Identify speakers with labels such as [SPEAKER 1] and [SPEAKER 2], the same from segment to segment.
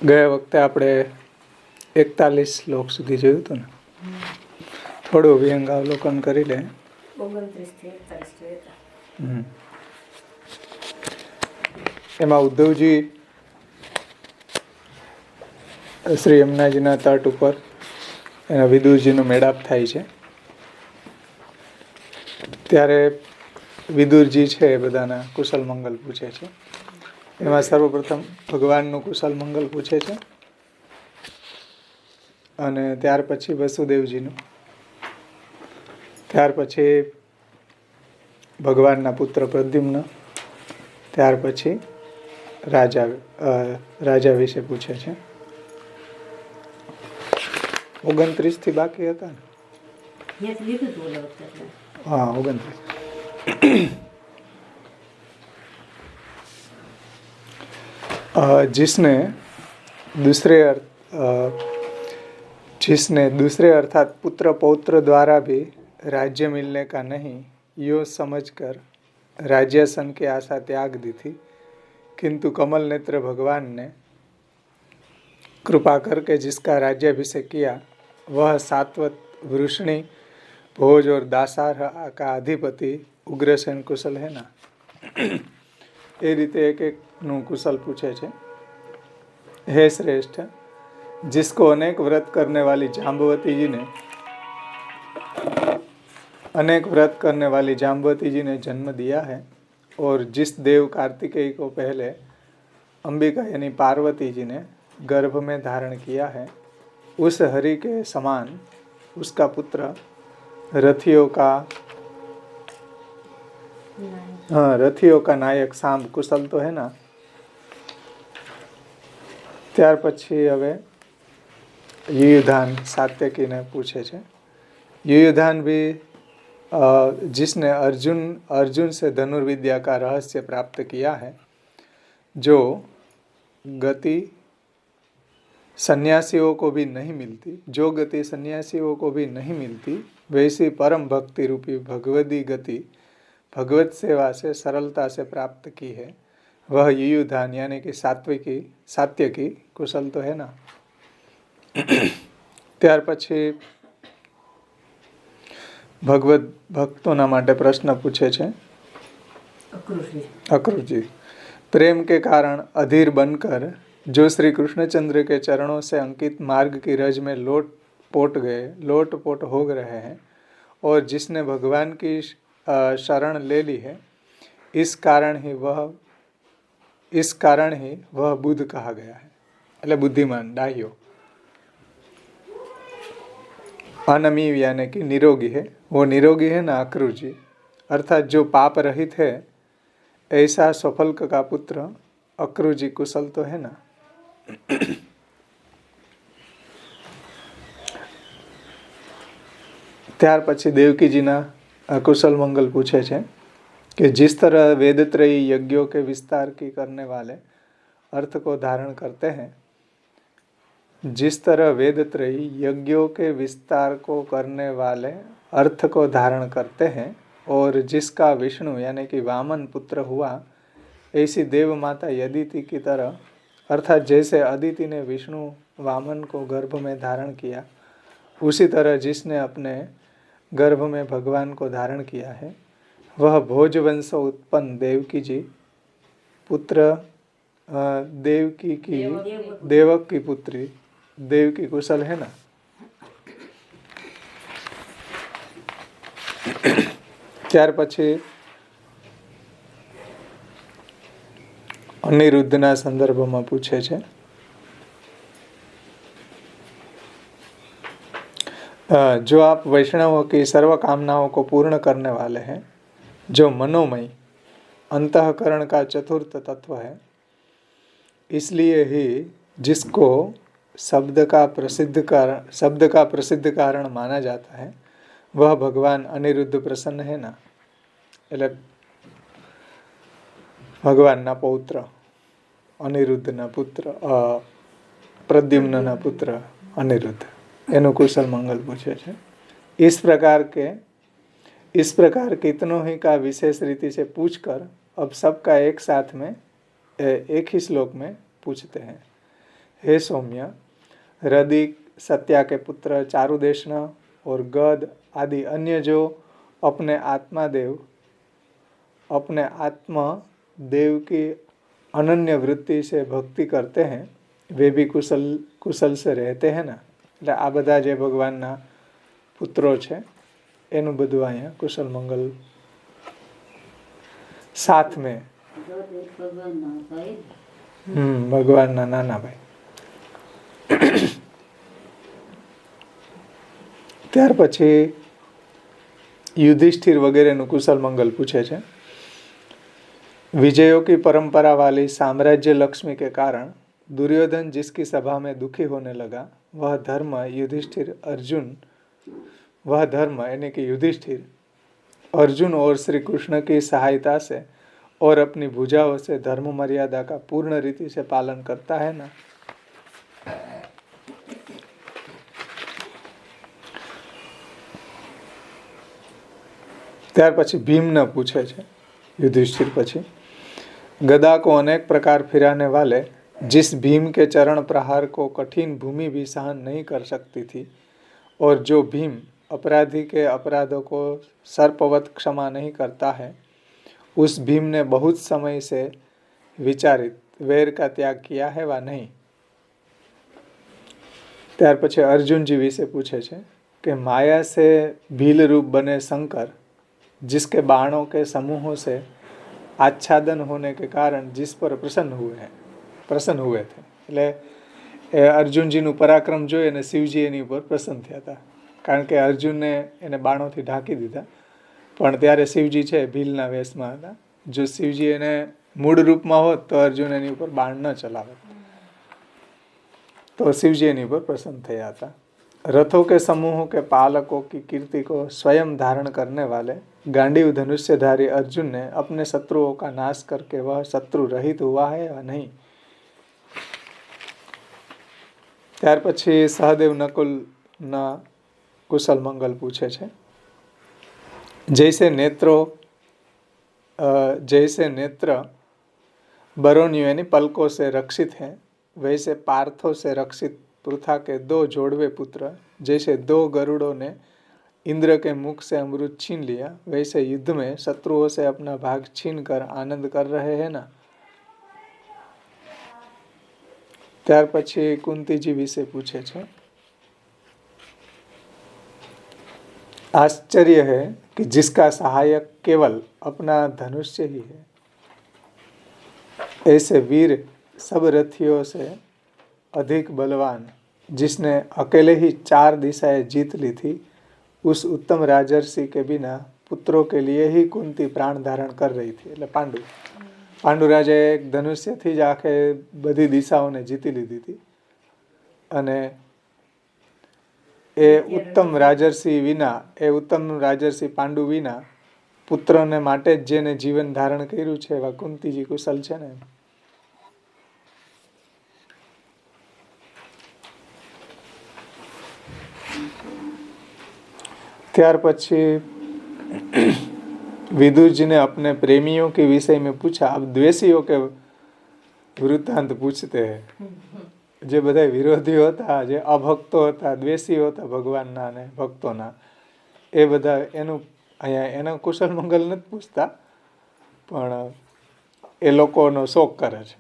[SPEAKER 1] ગયા વખતે આપણે 41 શ્લોક સુધી જોયું હતું ને. થોડું વિહંગાવલોકન કરી લે.
[SPEAKER 2] 29 થી 41 જોયા.
[SPEAKER 1] એમાં ઉદ્ધવજી શ્રી યમુનાજીના તટ ઉપર એના વિદુરજીનો મેળાપ થાય છે. ત્યારે વિદુરજી છે એ બધાના કુશલ મંગલ પૂછે છે. એમાં સર્વપ્રથમ ભગવાનનું કુશલ મંગલ પૂછે છે અને ત્યાર પછી વસુદેવજીનું, ત્યાર પછી ભગવાનના પુત્ર પ્રદ્યુમ્ન, ત્યાર પછી રાજા વિશે પૂછે છે. 29 થી બાકી હતા ને? हाँ 29। जिसने दूसरे अर्थात पुत्र पौत्र द्वारा भी राज्य मिलने का नहीं यो समझकर राज्यासन की आशा त्याग दी थी, किंतु कमल नेत्र भगवान ने कृपा करके जिसका राज्याभिषेक किया वह सात्वत वृषणी भोज और दासार का अधिपति उग्रसेन कुशल है ना. એ રીતે એક નું कुशल पूछे छे. हे श्रेष्ठ, जिसको अनेक व्रत करने वाली जाम्बवती जी ने जन्म दिया है और जिस देव कार्तिकेय को पहले अंबिका यानी पार्वती जी ने गर्भ में धारण किया है, उस हरि के समान उसका पुत्र रथियों का नायक सांब कुशल तो है ना. ત્યાર પછી હવે युयुधान सात्यकी ने पूछे छे. युयुधान भी जिसने अर्जुन से धनुर्विद्या का रहस्य प्राप्त किया है, जो गति सन्यासियों को भी नहीं मिलती, वैसी परम भक्ति रूपी भगवदी गति भगवत सेवा से सरलता से प्राप्त की है, वह युयुधान यानी कि सात्यकी कुशल तो है ना. ત્યાર પછી ભગવત ભક્તોના માટે પ્રશ્ન પૂછે છે अक्रूरजी. प्रेम के कारण अधीर बनकर जो श्री कृष्णचंद्र के चरणों से अंकित मार्ग की रज में लोटपोट हो रहे हैं और जिसने भगवान की शरण ले ली है, इस कारण ही वह बुद्ध कहा गया है. એટલે बुद्धिमान डाह्यो. अनमी यानी कि निरोगी है, वो निरोगी है ना अक्रूर जी, अर्थात जो पाप रहित है, ऐसा सफल्क का पुत्र अक्रूर जी कुशल तो है ना. ત્યાર પછી દેવકીજીના कुशल मंगल पूछे छे कि जिस तरह वेदत्रयी यज्ञों के विस्तार की करने वाले अर्थ को धारण करते हैं, जिस तरह वेदत्रयी यज्ञों के विस्तार को करने वाले अर्थ को धारण करते हैं और जिसका विष्णु यानी कि वामन पुत्र हुआ, ऐसी देव माता यदिति की तरह, अर्थात जैसे अदिति ने विष्णु वामन को गर्भ में धारण किया, उसी तरह जिसने अपने गर्भ में भगवान को धारण किया है, वह भोजवंश उत्पन्न देवकी जी पुत्र देवक की पुत्री देवकी कुशल है ना. ત્યાર પછી અનિરુદ્ધના સંદર્ભમાં પૂછે છે. जो आप वैष्णवों की सर्व कामनाओं को पूर्ण करने वाले हैं, जो मनोमय अंतःकरण का चतुर्थ तत्व है, इसलिए ही जिसको शब्द का प्रसिद्ध कारण माना जाता है, वह भगवान अनिरुद्ध प्रसन्न है ना. એટલે ભગવાનના પૌત્ર અનિરુદ્ધના પુત્ર પ્રદ્યુમ્નના પુત્ર અનિરુદ્ધ એનું कुशल मंगल पूछे छे. इस प्रकार कितनों ही का विशेष रीति से पूछकर अब सबका एक साथ में एक ही श्लोक में पूछते हैं हे सौम्य, रदिक, सत्या के पुत्र चारुदेशना और गद आदि अन्य जो अपने आत्मा देव की अनन्य वृत्ति से भक्ति करते हैं, वे भी कुशल से रहते हैं ना। એટલે આ બધા જે ભગવાનના પુત્રો છે એનું બધું અહીંયા કુશલ મંગલ સાથ મેં ભગવાનના નાના ભાઈ. ત્યાર પછી युधिष्ठिर वगैरह कुशल मंगल पूछे छे. विजयों की परंपरा वाली साम्राज्य लक्ष्मी के कारण दुर्योधन जिसकी सभा में दुखी होने लगा, वह धर्म यानी कि युधिष्ठिर अर्जुन और श्री कृष्ण की सहायता से और अपनी भुजाओं से धर्म मर्यादा का पूर्ण रीति से पालन करता है ना. ત્યાર પછી ભીમને પૂછે છે युधिष्ठिर પછી, गदा को अनेक प्रकार फिराने वाले जिस भीम के चरण प्रहार को कठिन भूमि भी सहन नहीं कर सकती थी, और जो भीम अपराधी के अपराधों को सर्पवत क्षमा नहीं करता है, उस भीम ने बहुत समय से विचारित वैर का त्याग किया है वा नहीं. ત્યાર પછી अर्जुनजी विषे पूछे छे कि माया से भील रूप बने शंकर जिसके बाणों के समूहों से आच्छादन होने के कारण जिस पर प्रसन्न हुए थे. એટલે અર્જુનજીનું પરાક્રમ જોઈ અને શિવજી એની ઉપર પ્રસન્ન થયા હતા, કારણ કે અર્જુનને એને બાણોથી ઢાંકી દીધા, પણ ત્યારે શિવજી છે ભીલના વેશમાં હતા. જો શિવજી એને મૂળ રૂપમાં હોત તો અર્જુન એની ઉપર બાણ ન ચલાવે, તો શિવજી એની ઉપર પ્રસન્ન થયા હતા. रथों के समूहों के पालकों की कीर्ति को स्वयं धारण करने वाले गांडीव धनुष्यधारी अर्जुन ने अपने शत्रुओं का नाश करके वह शत्रु रहित हुआ है या नहीं. ત્યાર પછી સહદેવ નકુલના कुशल मंगल पूछे छे. जैसे नेत्र बरोनियों यानी पलकों से रक्षित हैं, वैसे पार्थों से रक्षित पृथा के 2 जोड़वे पुत्र, जैसे 2 गरुड़ों ने इंद्र के मुख से अमृत छीन लिया, वैसे युद्ध में शत्रुओं से अपना भाग छीन कर आनंद कर रहे हैं ना. ત્યાર પછી કુંતીજી વિશે પૂછે છે. आश्चर्य है कि जिसका सहायक केवल अपना धनुष्य ही है, ऐसे वीर सब रथियों से अधिक बलवान जिसने अकेले ही 4 दिशाएं जीत ली थी, उस उत्तम राजर्षि के बिना पुत्रों के लिए ही कुंती प्राण धारण कर रही थी. એટલે પાંડુ રાજાએ એક ધનુષ્યથી જ આખે બધી દિશાઓને જીતી લીધી હતી, અને એ ઉત્તમ રાજર્ષિ પાંડુ વિના પુત્રને માટે જ જેને જીવન ધારણ કર્યું છે એવા કુંતીજી કુશલ છે ને. ત્યાર પછી विदुर जी ने अपने प्रेमियों के विषय में पूछा. अब द्वेषियों के वृत्तांत पूछते हैं. જે બધા વિરોધીઓ હતા, જે અભક્તો હતા, દ્વેષીઓ હતા ભગવાનના અને ભક્તોના, એ બધા એનો કુશલ મંગલ નથી પૂછતા, પણ એ લોકોનો શોક કરે છે,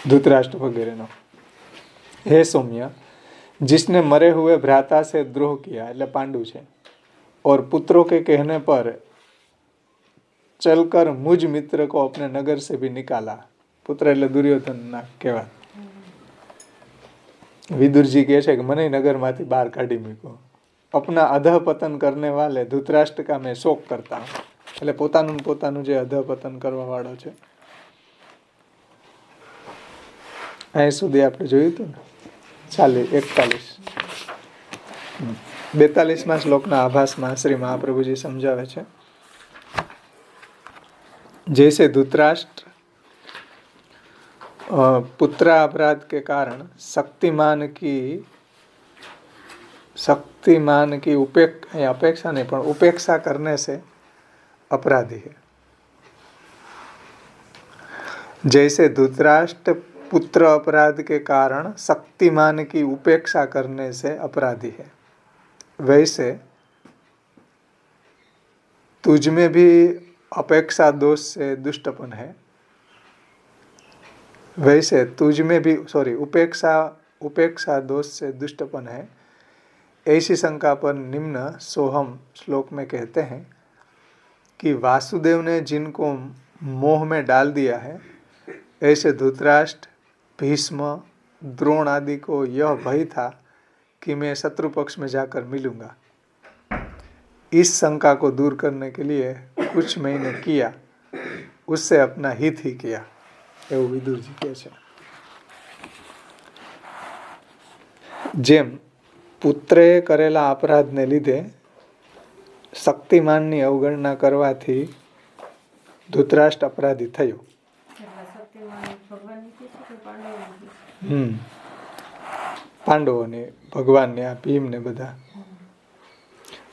[SPEAKER 1] ધૃતરાષ્ટ્ર વગેરેનો. હે સૌમ્ય, जिसने मरे हुए भ्राता से द्रोह किया, એટલે પાંડુ છે, और पुत्रों के कहने पर चलकर मुझ मित्र को अपने नगर से भी निकाला. पुत्र એટલે દુર્યોધનના કહેવા. વિદુરજી કહે છે કે મને નગરમાંથી બહાર કાઢી મૂક્યો. अपना अधः पतन करने वाले धृतराष्ट्र का मैं शोक करता हूँ. એટલે પોતાનું જે અધઃ પતન કરવા વાળો છે. અહીં સુધી આપણે જોયું હતું ને 42 શ્લોકના આભાસમાં શ્રી મહાપ્રભુજી સમજાવે છે. जैसे धृतराष्ट्र पुत्र अपराध के कारण शक्तिमान की अपेक्षा नहीं पण उपेक्षा करने से अपराधी है. जैसे धृतराष्ट्र पुत्र अपराध के कारण शक्तिमान की उपेक्षा करने से अपराधी है, वैसे तुझ में भी अपेक्षा दोष से दुष्टपन है, वैसे तुझ में भी उपेक्षा दोष से दुष्टपन है। ऐसी शंका पर निम्न सोहम श्लोक में कहते हैं कि वासुदेव ने जिनको मोह में डाल दिया है, ऐसे धृतराष्ट्र, भीष्म, द्रोण आदि को यह भय था कि मैं शत्रु पक्ष में जाकर मिलूंगा। इस शंका को दूर करने के लिए कुछ महीने किया, उससे अपना हित ही किया, એવું વિદુરજી કહે છે। જેમ પુત્રએ કરેલા અપરાધને લીધે શક્તિમાનની અવગણના કરવાથી ધૃતરાષ્ટ્ર અપરાધી થયો। પાંડવોને, ભગવાનને, આ ભીમને બધા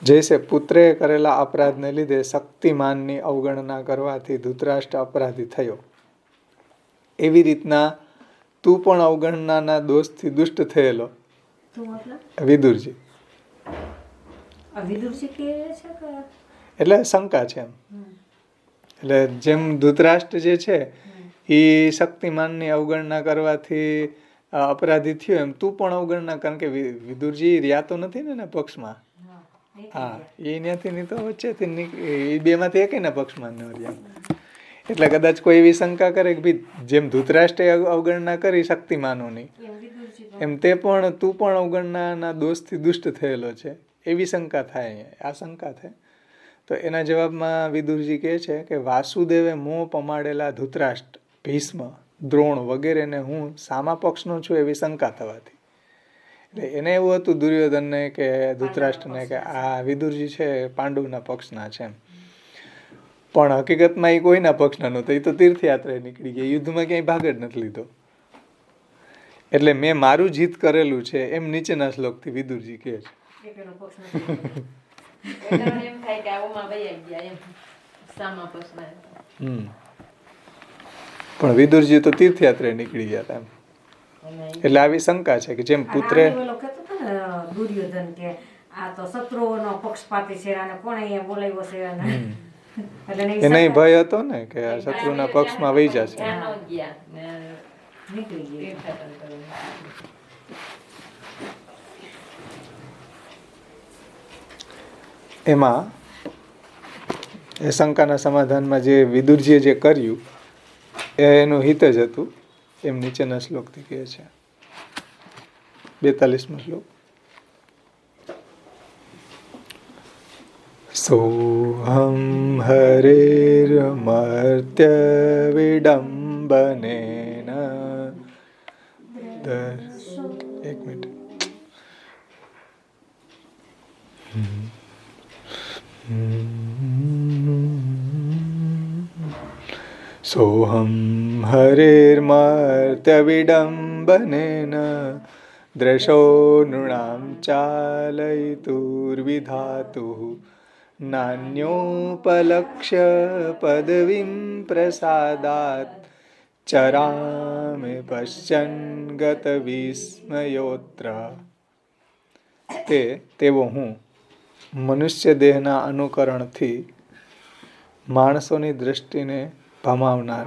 [SPEAKER 1] જૈસે પુત્રએ કરેલા અપરાધને લીધે શક્તિમાનની અવગણના કરવાથી ધૃતરાષ્ટ્ર અપરાધી થયો, એવી રીતના તું પણ અવગણનાના દોષથી દુષ્ટ થયેલો। વિદુરજી એટલે શંકા છે એમ। એટલે જેમ ધૃતરાષ્ટ્ર જે છે એ શક્તિમાનની અવગણના કરવાથી અપરાધી થયો, એમ તું પણ અવગણના, કારણ કે વિદુરજી રહ્યા તો નથી ને એના પક્ષમાં। હા, એ ત્યાંથી નહીં તો વચ્ચેથી એ બેમાંથી એકેયના પક્ષમાં ન રહ્યા। એટલે કદાચ કોઈ એવી શંકા કરે કે ભાઈ જેમ ધૃતરાષ્ટ્રે અવગણના કરી શક્તિમાનોની, એમ તે પણ તું પણ અવગણનાના દોષથી દુષ્ટ થયેલો છે, એવી શંકા થાય। આ શંકા થાય તો એના જવાબમાં વિદુરજી કહે છે કે વાસુદેવે મોહ પમાડેલા ધૃતરાષ્ટ્ર, ભીષ્મ, દ્રોણ વગેરેને હું સામા પક્ષનો છું એવી શંકા થવાથી, એટલે એને એવું હતું દુર્યોધનને કે ધૃતરાષ્ટ્રને કે આ વિદુરજી છે પાંડવના પક્ષના છે, પણ હકીકતમાં એ કોઈના પક્ષના નહોતો। એ તો તીર્થયાત્રાએ નીકળી ગયા, યુદ્ધમાં ક્યાંય ભાગ જ નથી લીધો। એટલે મેં મારું જીત કરેલું છે એમ નીચેના શ્લોકથી વિદુરજી કહે છે। પણ વિદુરજી તો તીર્થયાત્રાએ નીકળી ગયા હતા એમ, એટલે આવી શંકા છે કે જેમ પુત્રે
[SPEAKER 2] દુર્યોધન કે આ તો શત્રુઓનો પક્ષપાતી છે અને કોણે અહીંયા બોલાવ્યો છે,
[SPEAKER 1] એને ભય હતો ને કે આ શત્રુના પક્ષમાં વહી જશે। એમાં એ શંકાના સમાધાનમાં જે વિદુરજીએ જે કર્યું એનું હિત જ હતું, એમ નીચેના શ્લોકથી કહે છે। 42મો શ્લોક। સોહમ હરેર્મર્ત્ય વિડંબનેન, એક મિનિટ, સોહમ હરેર્મર્ત્ય વિડંબનેન દ્રશો નૃણામ ચાલયિતુર્વિધાતુઃ નાન્યોપલક્ષ્ય પદવીં પ્રસાદાત ચરામે પશ્ચન ગત વિસ્મયોત્ર। તેવો હું મનુષ્ય દેહના અનુકરણથી માણસોની દ્રષ્ટિને ભમાવનાર,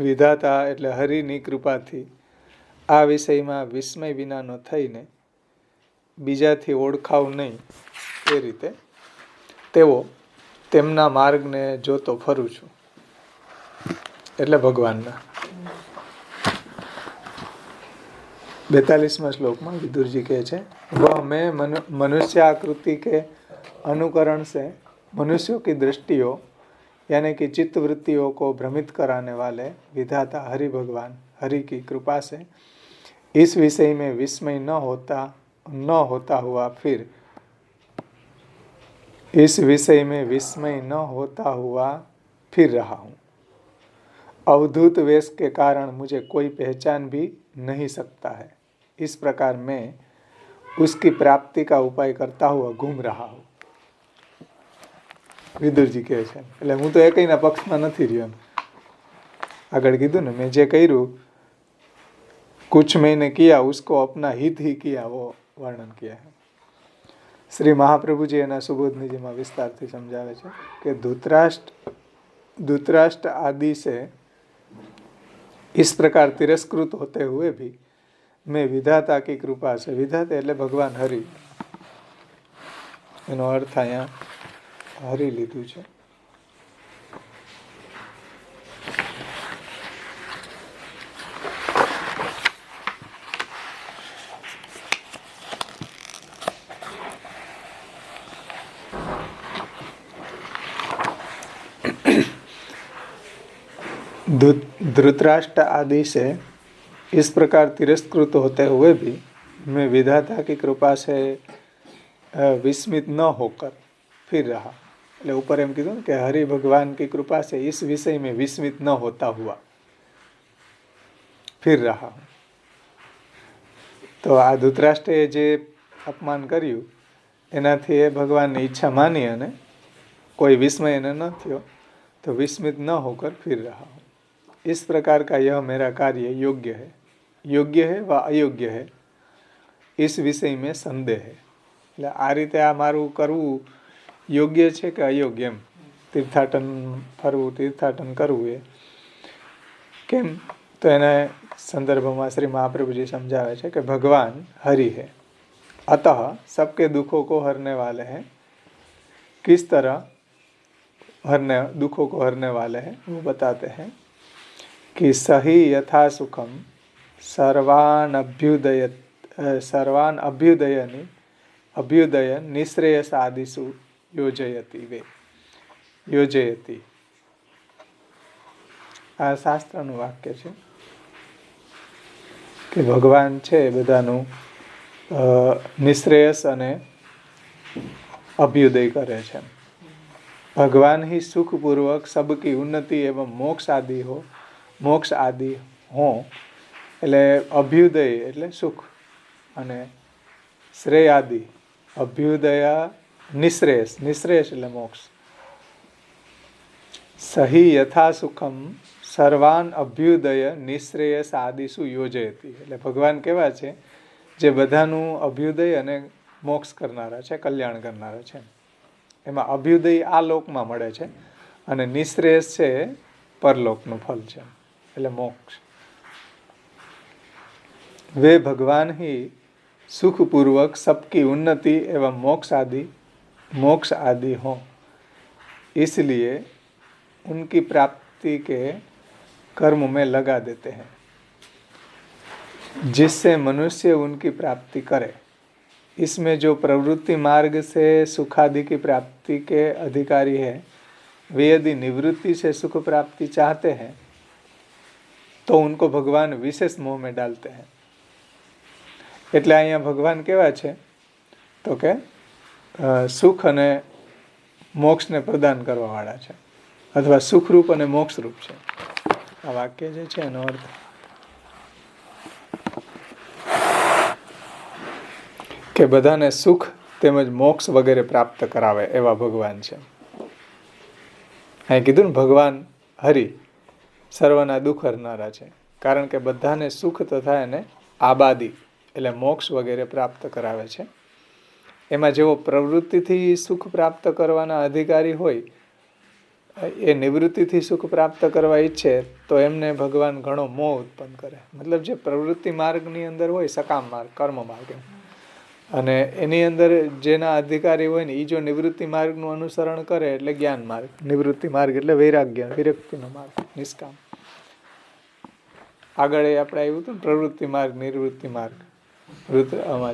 [SPEAKER 1] વિધાતા એટલે હરિની કૃપાથી આ વિષયમાં વિસ્મય વિનાનો થઈને બીજાથી ઓળખાવ નહીં એ રીતે તેવો તેમના માર્ગને જોતો ફરું છું, એટલે ભગવાનના। 42મા શ્લોકમાં વિદુરજી કહે છે वह मैं मनुष्य आकृति के अनुकरण से मनुष्यों की दृष्टियों यानी कि चित्त वृत्तियों को भ्रमित कराने वाले विधाता हरि भगवान हरि की कृपा से इस विषय में विस्मय न होता हुआ फिर रहा हूँ। अवधूत वेश के कारण मुझे कोई पहचान भी नहीं सकता है। इस प्रकार मैं उसकी प्राप्ति का उपाय करता हुआ घूम रहा हूँ। વિદુરજી કહે છે એટલે હું તો એકયના પક્ષમાં નથી રહ્યો એમ, આગળ કીધું ને, મેં જે કર્યું कुछ मैंने किया उसको अपना हित ही किया, वो वर्णन किया है. श्री महाप्रभुजी एना सुबोधनीजीમાં વિસ્તારથી સમજાવે છે કે धृतराष्ट्र आदि से इस प्रकार तिरस्कृत होते हुए भी मैं विधाता की कृपा से, विधाता એટલે ભગવાન હરિ, એનો અર્થ અહીંયા હરિ લીધું છે. धृतराष्ट्र आदि से इस प्रकार तिरस्कृत होते हुए भी मैं विधाता की कृपा से विस्मित न होकर फिर रहा. એટલે ઉપર એમ કીધું કે હરિ ભગવાન की कृपा से इस विषय में विस्मित न होता हुआ फिर रहा. તો આ ધૃતરાષ્ટ્રએ જે અપમાન કર્યું એનાથી એ ભગવાનની ઈચ્છા માની અને કોઈ વિસ્મય એને ન થયો, તો विस्मित न होकर फिर रहा. इस प्रकार का यह मेरा कार्य योग्य है व अयोग्य है, इस विषय में संदेह है. એટલે આ રીતે આ મારું કરવું યોગ્ય છે કે અયોગ્ય, એમ તીર્થાટન ફરવું, તીર્થાટન કરવું એ કેમ, તો એના સંદર્ભમાં શ્રી મહાપ્રભુજી સમજાવે છે કે ભગવાન હરિ है, अतः सबके दुखों को हरने वाले हैं. किस तरह दुखों को हरने वाले हैं वो बताते हैं कि सही यथा सुखम सर्वान अभ्युदय निश्रेयस आदिषु योजयति. આ શાસ્ત્રનું વાક્ય છે કે ભગવાન છે બધાનું નિશ્રેયસ અને અભ્યુદય કરે છે. भगवान ही सुखपूर्वक सबकी उन्नति एवं मोक्ष आदि हो એટલે અભ્યુદય એટલે સુખ અને શ્રેય આદિ. અભ્યુદય નિશ્રેયસ એટલે મોક્ષ. સહી યથા સુખમ સર્વાન અભ્યુદય નિશ્રેયસ આદિષુ યોજયતિ. એટલે ભગવાન કેવા છે જે બધાનું અભ્યુદય અને મોક્ષ કરનારા છે, કલ્યાણ કરનારા છે. એમાં અભ્યુદય આ લોકમાં મળે છે અને નિશ્રેયસ છે પરલોકનું ફલ છે, એટલે મોક્ષ. वे भगवान ही सुखपूर्वक सबकी उन्नति एवं मोक्ष आदि हो, इसलिए उनकी प्राप्ति के कर्म में लगा देते हैं, जिससे मनुष्य उनकी प्राप्ति करे. इसमें जो प्रवृत्ति मार्ग से सुखादि की प्राप्ति के अधिकारी है, वे यदि निवृत्ति से सुख प्राप्ति चाहते हैं तो उनको भगवान विशेष मोह में डालते हैं. એટલે અહીંયા ભગવાન કેવા છે તો કે સુખ અને મોક્ષને પ્રદાન કરવાવાળા છે, અથવા સુખરૂપ અને મોક્ષરૂપ છે. આ વાક્ય જે છે એનો અર્થ કે બધાને સુખ તેમજ મોક્ષ વગેરે પ્રાપ્ત કરાવે એવા ભગવાન છે. અહીં કીધું ને ભગવાન હરિ સર્વના દુઃખ હરનારા છે, કારણ કે બધાને સુખ તથા એને આબાદી એટલે મોક્ષ વગેરે પ્રાપ્ત કરાવે છે. એમાં જેવો પ્રવૃત્તિથી સુખ પ્રાપ્ત કરવાના અધિકારી હોય એ નિવૃત્તિથી સુખ પ્રાપ્ત કરવા ઈચ્છે તો એમને ભગવાન ઘણો મોહ ઉત્પન્ન કરે. મતલબ જે પ્રવૃત્તિ માર્ગની અંદર હોય, સકામ માર્ગ, કર્મ માર્ગ, અને એની અંદર જેના અધિકારી હોય ને એ જો નિવૃત્તિ માર્ગનું અનુસરણ કરે એટલે જ્ઞાન માર્ગ. નિવૃત્તિ માર્ગ એટલે વૈરાગ્ય, વિરક્તિનો માર્ગ, નિષ્કામ. આગળ આપણે આવ્યું હતું ને પ્રવૃત્તિ માર્ગ, નિવૃત્તિ માર્ગ,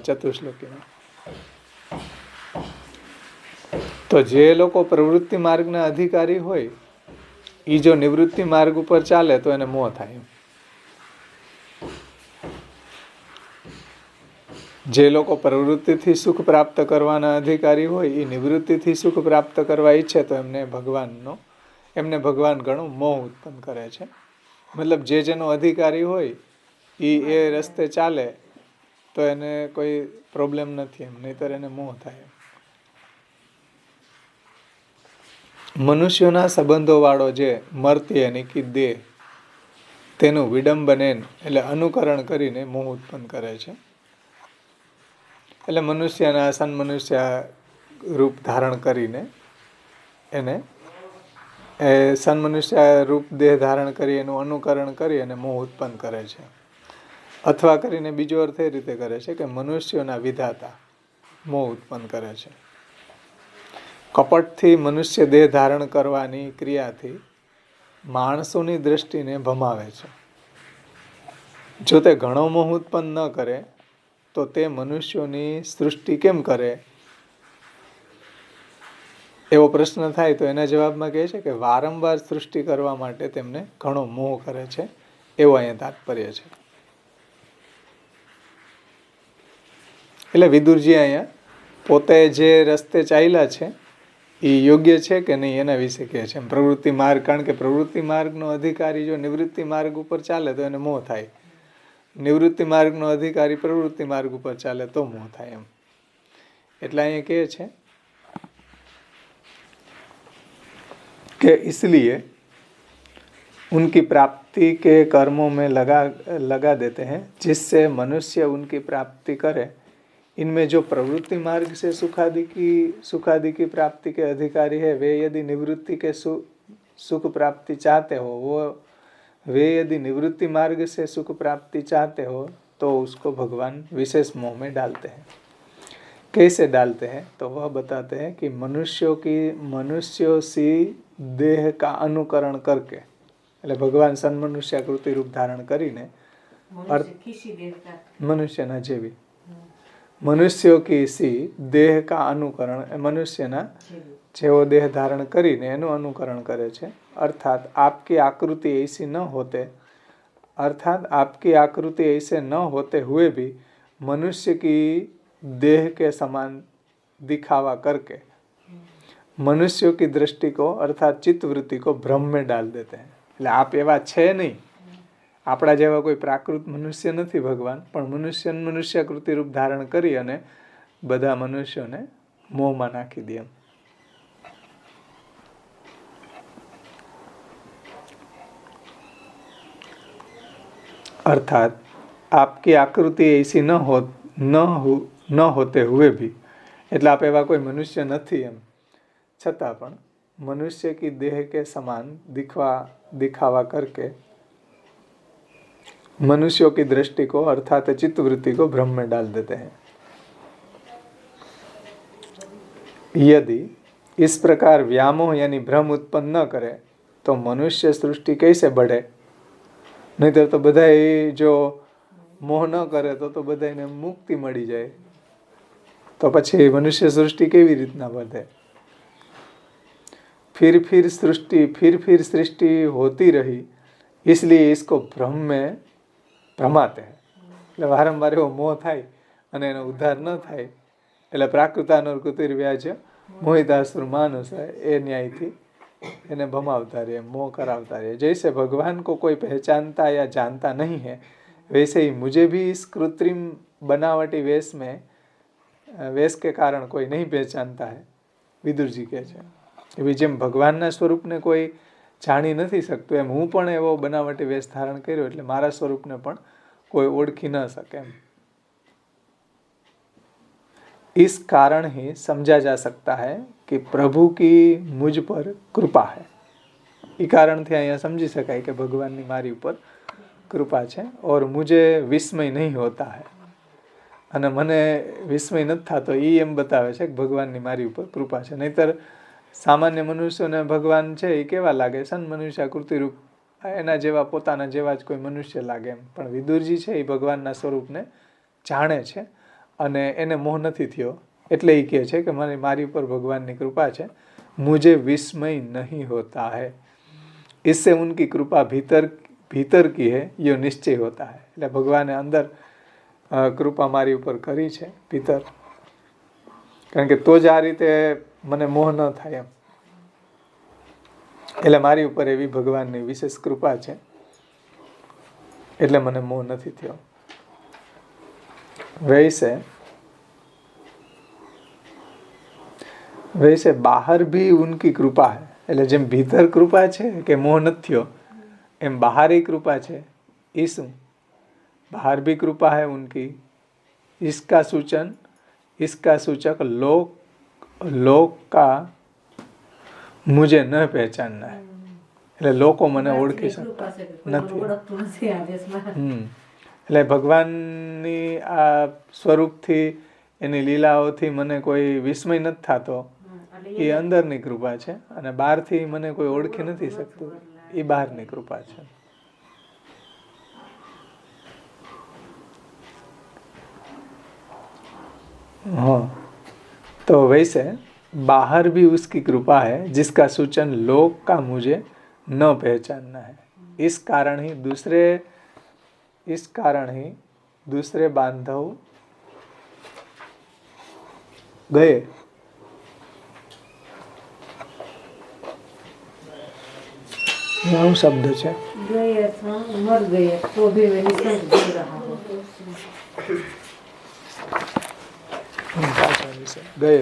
[SPEAKER 1] ચતુશ્લોકીમાં. તો જે લોકો પ્રવૃત્તિ માર્ગના અધિકારી હોય એ જો નિવૃત્તિ માર્ગ ઉપર ચાલે તો એને મોહ થાય. જે લોકો પ્રવૃત્તિથી સુખ પ્રાપ્ત કરવાના અધિકારી હોય એ નિવૃત્તિથી સુખ પ્રાપ્ત કરવા ઈચ્છે તો એમને ભગવાન ઘણો મોહ ઉત્પન્ન કરે છે. મતલબ જેનો અધિકારી હોય એ રસ્તે ચાલે તો એને કોઈ પ્રોબ્લેમ નથી, એમ નહીતર એને મોહ થાય. મનુષ્યોના સંબંધો વાળો જે મર્ત્ય એની કી દેહ તેનું વિડંબનેન એટલે અનુકરણ કરીને મોહ ઉત્પન્ન કરે છે. એટલે મનુષ્યના સન્મનુષ્ય રૂપ ધારણ કરીને એને સન્મનુષ્ય રૂપ દેહ ધારણ કરી એનું અનુકરણ કરી અને મોહ ઉત્પન્ન કરે છે. અથવા કરીને બીજો અર્થ એ રીતે કરે છે કે મનુષ્યોના વિધાતા મોહ ઉત્પન્ન કરે છે. કપટથી મનુષ્ય દેહ ધારણ કરવાની ક્રિયાથી માણસોની દ્રષ્ટિને ભમાવે છે. જો તે ઘણો મોહ ઉત્પન્ન ન કરે તો તે મનુષ્યોની સૃષ્ટિ કેમ કરે? એવો પ્રશ્ન થાય તો એના જવાબમાં કહે છે કે વારંવાર સૃષ્ટિ કરવા માટે તેમને ઘણો મોહ કરે છે, એવો અહીંયા તાત્પર્ય છે. એટલે વિદુરજી અહીંયા પોતે જે રસ્તે ચાલ્યા છે એ યોગ્ય છે કે નહીં એના વિશે કહે છે. પ્રવૃત્તિ માર્ગ, કારણ કે પ્રવૃત્તિ માર્ગનો અધિકારી જો નિવૃત્તિ માર્ગ ઉપર ચાલે તો એને મોહ થાય. નિવૃત્તિ માર્ગનો અધિકારી પ્રવૃત્તિ માર્ગ ઉપર ચાલે તો મોહ થાય એમ. એટલે અહીંયા કહે છે कि इसलिए उनकी प्राप्ति के कर्मों में लगा देते हैं जिससे मनुष्य उनकी प्राप्ति करे. इनमें जो प्रवृत्ति मार्ग से सुखादि की प्राप्ति के अधिकारी है वे यदि निवृत्ति के सुख प्राप्ति चाहते हो वे यदि निवृत्ति मार्ग से सुख प्राप्ति चाहते हो तो उसको भगवान विशेष मोह में डालते हैं. कैसे डालते हैं? तो वह बताते हैं कि मनुष्यों सी देह का अनुकरण करके, એટલે ભગવાન સન્મનુષ્યાકૃતિ રૂપ ધારણ કરીને મનુષ્યના જેવી મનુષ્યો કી સી દેહ કા અનુકરણ, મનુષ્યના જેવો દેહ ધારણ કરીને એનું અનુકરણ કરે છે. અર્થાત आपकी आकृति ऐसी न होते हुए भी मनुष्य की देह के समान दिखावा करके मनुष्यों की दृष्टि को अर्थात चित्त वृत्ति को भ्रम में डाल देते हैं. એટલે આપ એવા છે નહીં, આપણા જેવા કોઈ પ્રાકૃત મનુષ્ય નથી ભગવાન, પણ મનુષ્યાકૃતિ રૂપ ધારણ કરી અને બધા મનુષ્યોને મોહમાં નાખી દે એમ. अर्थात आपकी आकृति ऐसी न होते हुए भी, એટલે આપ એવા કોઈ મનુષ્ય નથી એમ છતાં પણ मनुष्य की देह के समान दिखावा करके मनुष्यों की दृष्टि को अर्थात चित्त वृत्ति को भ्रम में डाल देते हैं. यदि इस प्रकार व्यामोह यानी भ्रम उत्पन्न न करे तो मनुष्य सृष्टि कैसे बढ़े? नहींतर तो बधाई जो मोह न करे तो बधाईने मुक्ति मળી જાય, તો પછી મનુષ્ય સૃષ્ટિ કેવી રીતના વધે? फिर सृष्टि होती रही, इसलिए इसको भ्रम में भ्रमाते हैं. એટલે વારંવાર એવો મોહ થાય અને એનો ઉદ્ધાર ન થાય એટલે પ્રાકૃતાનુર્કૃતિર્વ્યાજ્ય મોહિતાસુર માનુષ એ ન્યાયથી એને ભમાવતા रहे, मोह करावता रहे. जैसे भगवान को कोई पहचानता या जानता नहीं है वैसे ही मुझे भी इस कृत्रिम बनावटी वेश के कारण कोई नहीं पहचानता है. विदुर जी કહે છે એવી જેમ ભગવાનના સ્વરૂપને કોઈ જાણી નથી શકતું એમ હું પણ એવો બનાવટી વેશ ધારણ કર્યો એટલે મારા સ્વરૂપને પણ કોઈ ઓળખી ન શકે એમ. इस कारण ही समझा जा सकता है कि प्रभु की मुझ पर कृपा है. એ કારણથી અહીંયા સમજી શકાય કે ભગવાનની મારી ઉપર કૃપા છે. और मुझे विस्मय नहीं होता है, અને મને વિસ્મય નથી થતો એ એમ બતાવે છે કે ભગવાનની મારી ઉપર કૃપા છે. નહીતર સામાન્ય મનુષ્યોને ભગવાન છે એ કેવા લાગે? સન્મનુષ્યાકૃતિ રૂપ એના જેવા પોતાના જેવા જ કોઈ મનુષ્ય લાગે એમ. પણ વિદુરજી છે એ ભગવાનના સ્વરૂપને જાણે છે અને એને મોહ નથી થયો એટલે એ કહે છે કે મારી ઉપર ભગવાનની કૃપા છે. मुझे विस्मय नहीं होता है, इससे उनकी कृपा भीतर की है यो निश्चय होता है. એટલે ભગવાને અંદર કૃપા મારી ઉપર કરી છે ભીતર, કારણ કે તો જ આ રીતે મને મોહ ન થાય એમ. એટલે મારી ઉપર એવી ભગવાનની વિશેષ કૃપા છે એટલે મને મોહ નથી થયો. वैसे बाहर भी उनकी कृपा है. એટલે જેમ ભીતર કૃપા છે કે મોહ નથી થયો એમ બહાર કૃપા છે ईसु बाहर भी कृपा है उनकी, इसका सूचक लोक का मुझे न पहचानना है. એટલે લોકો મને ઓળખી શકતા નથી. એટલે ભગવાનની આ સ્વરૂપથી, એની લીલાઓથી મને કોઈ વિસ્મય નથી થતો, એ અંદરની કૃપા છે. અને બહારથી મને કોઈ ઓળખી નથી શકતું, એ બહારની કૃપા છે. हाँ, तो वैसे बाहर भी उसकी कृपा है जिसका सूचन लोक का मुझे न पहचानना है. इस कारण ही दूसरे बांधव गए. शब्द है
[SPEAKER 2] गए मर गए तो भी वे निसंग जी रहा हो.
[SPEAKER 1] गए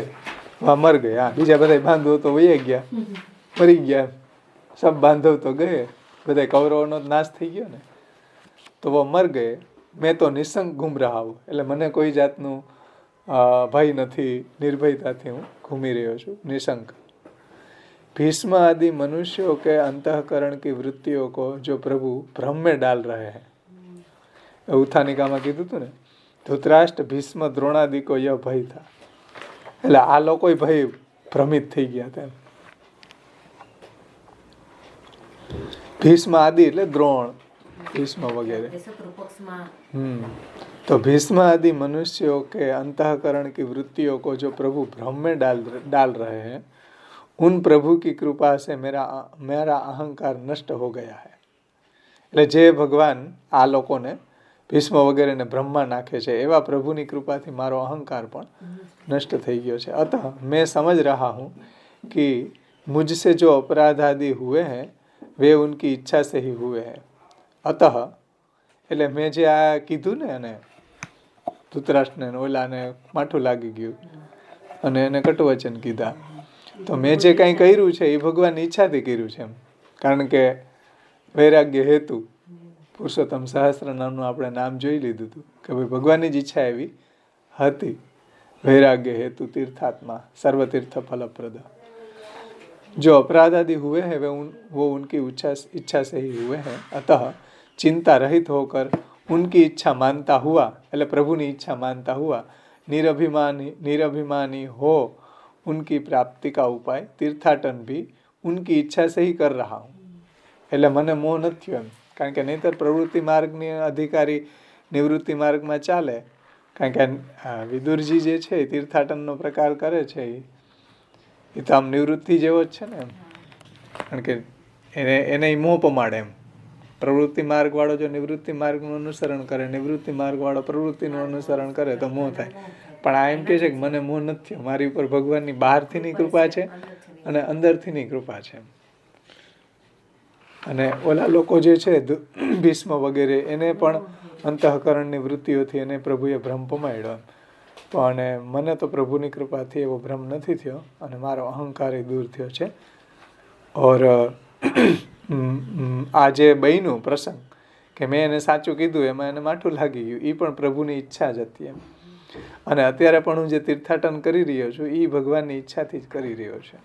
[SPEAKER 1] वहाँ मर गए. हाँ, बीजा બધા બાંધવો તો વહી ગયા, મરી ગયા. સબ બાંધવ તો ગયે, બધા કૌરવોનો નાશ થઈ ગયો ને, તો वो મર ગયે. મેં તો નિસંગ ઘૂમ રહા હું, એટલે મને કોઈ જાતનું ભય નથી, નિર્ભયતાથી હું ઘૂમી રહ્યો છું, નિસંગ. भीष्म आदि मनुष्यों के अंतःकरण की वृत्तियों को जो प्रभु भ्रम में डाल रहे हैं. ઉથાનિકામાં કીધું હતું ને, ધૃતરાષ્ટ્ર ભીષ્મ દ્રોણાદિ को यह भय था. એટલે આ લોકો ભય ભ્રમિત થઈ ગયા હતા. ભીષ્મ આદि એટલે દ્રોણ, ભીષ્મ વગેરે. तो भीष्म आदि मनुष्यों के अंतःकरण की वृत्तियों को जो प्रभु भ्रम में डाल रहे हैं, उन प्रभु की कृपा से मेरा अहंकार नष्ट हो गया है. એટલે જે ભગવાન આ લોકોને ભીષ્મ વગેરેને બ્રહ્મમાં નાખે છે, એવા પ્રભુની કૃપાથી મારો અહંકાર પણ नष्ट થઈ ગયો છે. अतः मैं समझ रहा हूँ कि मुझसे जो अपराध आदि हुए हैं वे उनकी इच्छा से ही हुए हैं. अतः એટલે મેં જે આ કીધું ને, અને ધૃતરાષ્ટ્રને ઓલાને માઠું લાગી ગયું અને એને કટુવચન કીધા, તો મેં જે કાંઈ કર્યું છે એ ભગવાનની ઈચ્છાથી કર્યું છે. કારણ કે વૈરાગ્ય હેતુ, પુરુષોત્તમ સહસ્ત્ર નામનું આપણે નામ જોઈ લીધું હતું કે ભાઈ ભગવાનની જ ઈચ્છા એવી હતી. वैराग्य हेतु तीर्थात्मा सर्वतीर्थ फलप्रद. जो अपराध आदि हुए हैं वो उनकी इच्छा से ही हुए हैं. अतः चिंता रहित होकर उनकी इच्छा मानता हुआ, એટલે પ્રભુની ઈચ્છા માનતા हुआ, निरभिमानी हो उनकी प्राप्ति का उपाय तीर्थाटन भी उनकी इच्छा से ही कर रहा हूँ. એટલે મને મોહ નથી થયો એમ. કારણ કે નહીંતર પ્રવૃત્તિ માર્ગની અધિકારી નિવૃત્તિ માર્ગમાં ચાલે. કારણ કે વિદુરજી જે છે તીર્થાટનનો પ્રકાર કરે છે, એ તો આમ નિવૃત્તિ જેવો જ છે ને એમ. કારણ કે એને મોહ પમાડે એમ. પ્રવૃત્તિ માર્ગ વાળો જો નિવૃત્તિ માર્ગનું અનુસરણ કરે, નિવૃત્તિ માર્ગ વાળો પ્રવૃત્તિનું અનુસરણ કરે તો મોહ થાય. પણ આ એમ કે છે કે મને મોહ નથી થયો, મારી ઉપર ભગવાનની બહારથીની કૃપા છે અને અંદરથીની કૃપા છે. અને ઓલા લોકો જે છે ભીષ્મ વગેરે, એને પણ અંતઃકરણની વૃત્તિઓથી એને પ્રભુએ ભ્રમ પમાડ્યો. પણ મને તો પ્રભુની કૃપાથી એવો ભ્રમ નથી થયો અને મારો અહંકાર એ દૂર થયો છે. ઓર આ જે બન્યું પ્રસંગ કે મેં એને સાચું કીધું, એમાં એને માઠું લાગી ગયું, એ પણ પ્રભુની ઈચ્છા જ હતી એમ. અને અત્યારે પણ હું જે તીર્થાટન કરી રહ્યો છું એ ભગવાનની ઈચ્છાથી જ કરી રહ્યો છે.